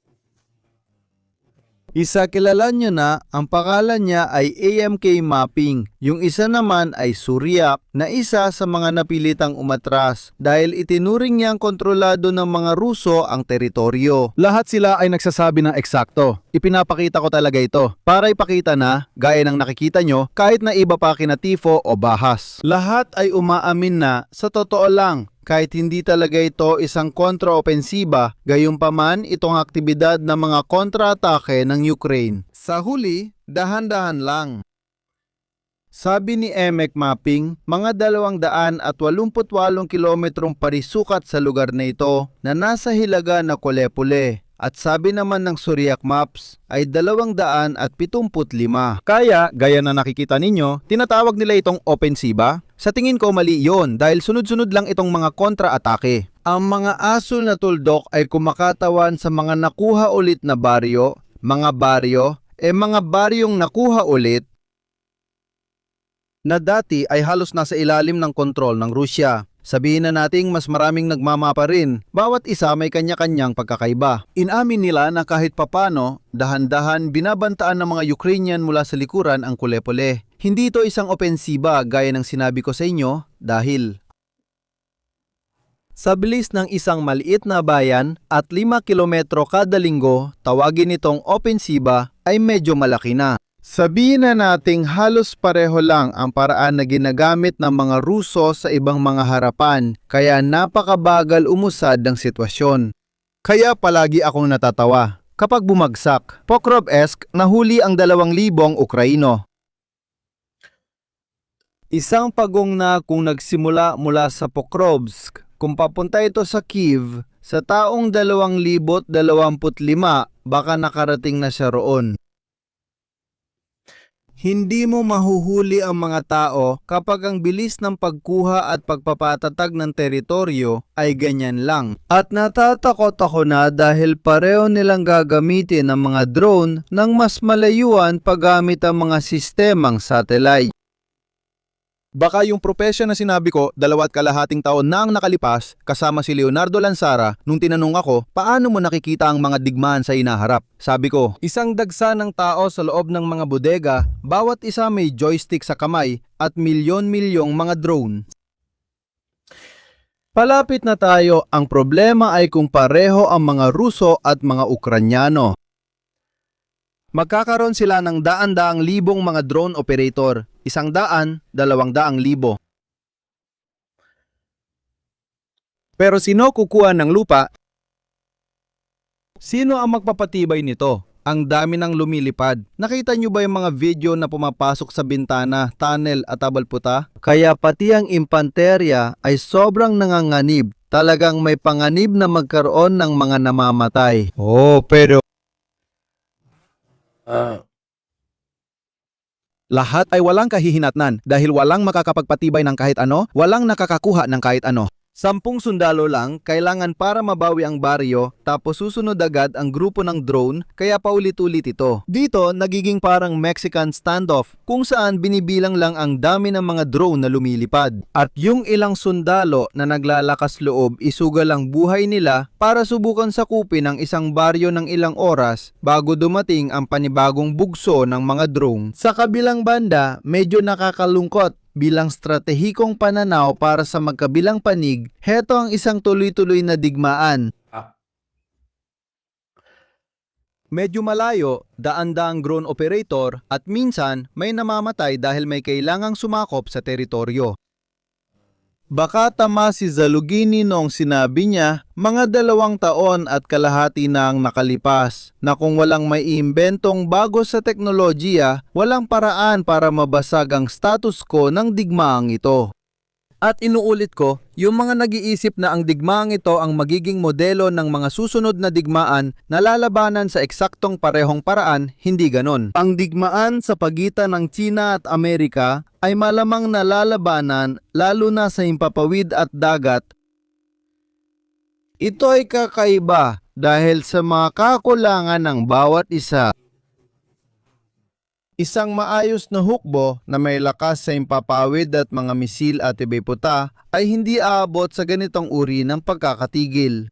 [SPEAKER 3] Isa kilala nyo na, ang pangalan niya ay AMK Mapping. Yung isa naman ay Suryak na isa sa mga napilitang umatras dahil itinuring niyang kontrolado ng mga Ruso ang teritoryo.
[SPEAKER 1] Lahat sila ay nagsasabi ng eksakto. Ipinapakita ko talaga ito para ipakita na, gaya ng nakikita nyo, kahit na iba pa kina Tifo o Bahas.
[SPEAKER 3] Lahat ay umaamin na sa totoo lang. Kahit hindi talaga ito isang kontraopensiba, gayunpaman itong aktibidad ng mga kontra-atake ng Ukraine. Sa huli, dahan-dahan lang. Sabi ni EMEC Mapping, mga 288 kilometrong parisukat sa lugar na ito na nasa hilaga na Kolepole. At sabi naman ng Suryak Maps ay 275.
[SPEAKER 1] Kaya, gaya na nakikita ninyo, tinatawag nila itong opensiba. Sa tingin ko mali yon dahil sunod-sunod lang itong mga kontra-atake.
[SPEAKER 3] Ang mga asul na tuldok ay kumakatawan sa mga nakuha ulit na baryo, mga baryong nakuha ulit na dati ay halos nasa ilalim ng kontrol ng Rusya. Sabihin na nating mas maraming nagmamapa rin, bawat isa may kanya-kanyang pagkakaiba. Inamin nila na kahit papano, dahan-dahan binabantaan ng mga Ukrainian mula sa likuran ang Kolepole. Hindi ito isang opensiba gaya ng sinabi ko sa inyo dahil sa bilis ng isang maliit na bayan at 5 kilometro kada linggo, tawagin itong opensiba ay medyo malaki na. Sabihin na nating halos pareho lang ang paraan na ginagamit ng mga Ruso sa ibang mga harapan, kaya napakabagal umusad ng sitwasyon.
[SPEAKER 1] Kaya palagi akong natatawa. Kapag bumagsak, Pokrovsk nahuli ang 2,000 Ukraino.
[SPEAKER 3] Isang pagong na kung nagsimula mula sa Pokrovsk, kung papunta ito sa Kiev, sa taong 2025 baka nakarating na siya roon. Hindi mo mahuhuli ang mga tao kapag ang bilis ng pagkuha at pagpapatatag ng teritoryo ay ganyan lang. At natatakot ako na dahil pareho nilang gagamitin ang mga drone ng mas malayuan paggamit ang mga sistemang satellite.
[SPEAKER 2] Baka yung propesya na sinabi ko 2.5 taon na ang nakalipas kasama si Leonardo Lansara nung tinanong ako paano mo nakikita ang mga digmaan sa inaharap. Sabi ko,
[SPEAKER 3] Isang dagsa ng tao sa loob ng mga bodega, bawat isa may joystick sa kamay at milyon-milyong mga drone. Palapit na tayo, ang problema ay kung pareho ang mga Ruso at mga Ukranyano. Magkakaroon sila ng daan-daang libong mga drone operator, 100, 200,000.
[SPEAKER 2] pero sino kukuha ng lupa?
[SPEAKER 3] Sino ang magpapatibay nito? Ang dami ng lumilipad. Nakita nyo ba yung mga video na pumapasok sa bintana, tunnel at abalputa? Kaya pati ang impanterya ay sobrang nanganganib. Talagang may panganib na magkaroon ng mga namamatay. Pero
[SPEAKER 4] Ah,
[SPEAKER 2] Lahat ay walang kahihinatnan dahil walang makakapagpatibay ng kahit ano, walang nakakakuha ng kahit ano.
[SPEAKER 3] 10 sundalo lang kailangan para mabawi ang baryo, tapos susunod agad ang grupo ng drone, kaya paulit-ulit ito. Dito nagiging parang Mexican standoff kung saan binibilang lang ang dami ng mga drone na lumilipad. At yung ilang sundalo na naglalakas loob isugal ang buhay nila para subukan sakupin ang isang baryo ng ilang oras bago dumating ang panibagong bugso ng mga drone. Sa kabilang banda, medyo nakakalungkot. Bilang stratehikong pananaw para sa magkabilang panig, heto ang isang tuloy-tuloy na digmaan.
[SPEAKER 4] ah,
[SPEAKER 3] Medyo malayo, daan-daang drone operator at minsan may namamatay dahil may kailangang sumakop sa teritoryo. Baka tama si Zalugini noong sinabi niya, mga 2 taon at kalahati na ang nakalipas, na kung walang may iimbentong bago sa teknolohiya, walang paraan para mabasag ang status quo ng digmaang ito. At inuulit ko, yung mga nag-iisip na ang digmaang ito ang magiging modelo ng mga susunod na digmaan na lalabanan sa eksaktong parehong paraan, hindi ganon. Ang digmaan sa pagitan ng China at Amerika ay malamang nalalabanan lalo na sa himpapawid at dagat. Ito ay kakaiba dahil sa mga kakulangan ng bawat isa. Isang maayos na hukbo na may lakas sa impapawid at mga misil at ibeputa ay hindi aabot sa ganitong uri ng pagkakatigil.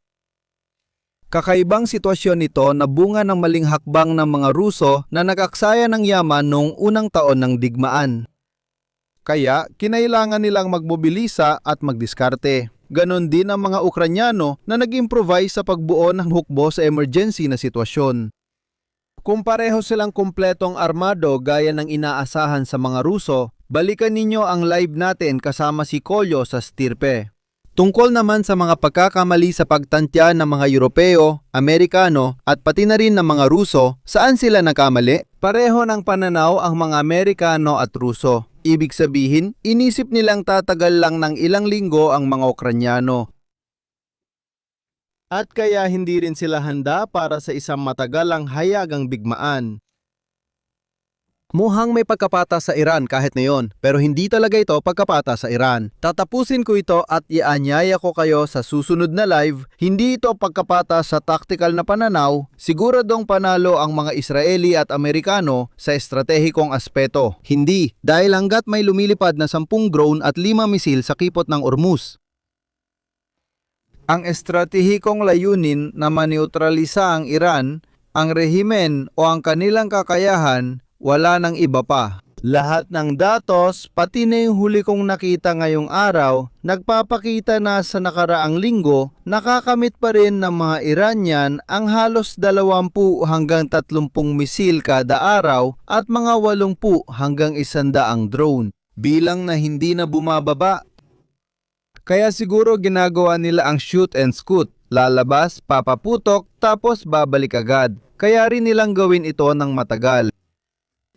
[SPEAKER 3] Kakaibang sitwasyon nito na bunga ng maling hakbang ng mga Ruso na nag-aksaya ng yaman noong unang taon ng digmaan. Kaya kinailangan nilang magmobilisa at magdiskarte. Ganon din ang mga Ukranyano na nag-improvise sa pagbuo ng hukbo sa emergency na sitwasyon. Kung pareho silang kumpletong armado gaya ng inaasahan sa mga Ruso, balikan ninyo ang live natin kasama si Kolyo sa Stirpe. Tungkol naman sa mga pagkakamali sa pagtantya ng mga Europeo, Amerikano at pati na rin ng mga Ruso, saan sila nagkamali? Pareho ng pananaw ang mga Amerikano at Ruso. Ibig sabihin, inisip nilang tatagal lang ng ilang linggo ang mga Ukranyano. At kaya hindi rin sila handa para sa isang matagalang hayagang bigmaan. Mukhang may pagkapata sa Iran kahit ngayon, pero hindi talaga ito pagkapata sa Iran. Tatapusin ko ito at ianyaya ko kayo sa susunod na live. Hindi ito pagkapata sa tactical na pananaw, siguradong panalo ang mga Israeli at Amerikano sa estratehikong aspeto. Hindi, dahil hanggat may lumilipad na 10 drone at 5 misil sa kipot ng Ormuz. Ang estratehikong layunin na maneutralisa ang Iran, ang rehimen o ang kanilang kakayahan, wala nang iba pa. Lahat ng datos, pati na yung huli kong nakita ngayong araw, nagpapakita na sa nakaraang linggo, nakakamit pa rin ng mga Iranian ang halos 20 hanggang 30 misil kada araw at mga 80 hanggang 100 drone. Bilang na hindi na bumababa. Kaya siguro ginagawa nila ang shoot and scoot. Lalabas, papaputok, tapos babalik agad. Kaya rin nilang gawin ito ng matagal.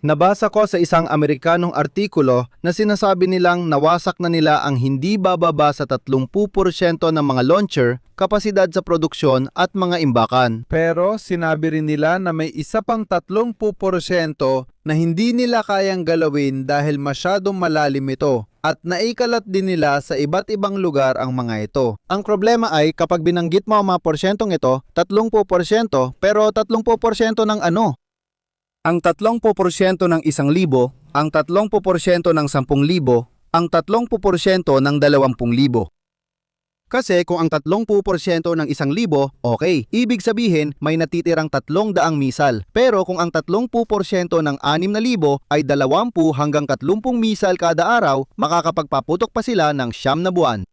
[SPEAKER 1] Nabasa ko sa isang Amerikanong artikulo na sinasabi nilang nawasak na nila ang hindi bababa sa 30% ng mga launcher, kapasidad sa produksyon at mga imbakan.
[SPEAKER 3] Pero sinabi rin nila na may isa pang 30% na hindi nila kayang galawin dahil masyadong malalim ito at naikalat din nila sa iba't ibang lugar ang mga ito.
[SPEAKER 1] Ang problema ay kapag binanggit mo ang mga porsyentong ito, 30%, pero 30% ng ano?
[SPEAKER 3] Ang 30% ng 1,000, ang 30% ng 10,000, ang 30% ng 20,000.
[SPEAKER 1] Kasi kung ang 30% ng 1,000, okay. Ibig sabihin, may natitirang 300 misal. Pero kung ang 30% ng 6,000 ay 20 hanggang 30 misal kada araw, makakapagpaputok pa sila ng 9 na buwan.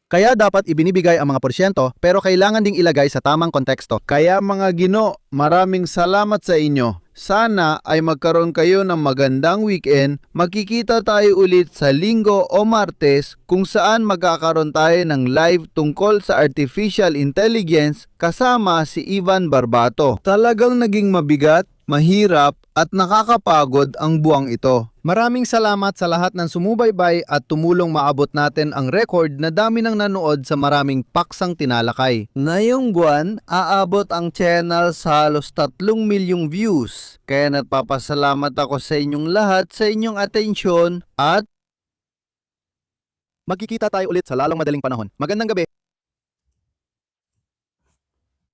[SPEAKER 1] Kaya dapat ibinibigay ang mga porsyento pero kailangan ding ilagay sa tamang konteksto.
[SPEAKER 3] Kaya mga Gino, maraming salamat sa inyo. Sana ay magkaroon kayo ng magandang weekend. Magkikita tayo ulit sa Linggo o Martes kung saan magkakaroon tayo ng live tungkol sa Artificial Intelligence kasama si Ivan Barbato. Talagang naging mabigat, mahirap at nakakapagod ang buwang ito.
[SPEAKER 1] Maraming salamat sa lahat ng sumubaybay at tumulong maabot natin ang record na dami ng nanood sa maraming paksang tinalakay.
[SPEAKER 3] Ngayong buwan, aabot ang channel sa halos 3 milyong views. Kaya nagpapasalamat ako sa inyong lahat sa inyong atensyon at
[SPEAKER 1] Magkikita tayo ulit sa lalong madaling panahon. Magandang gabi!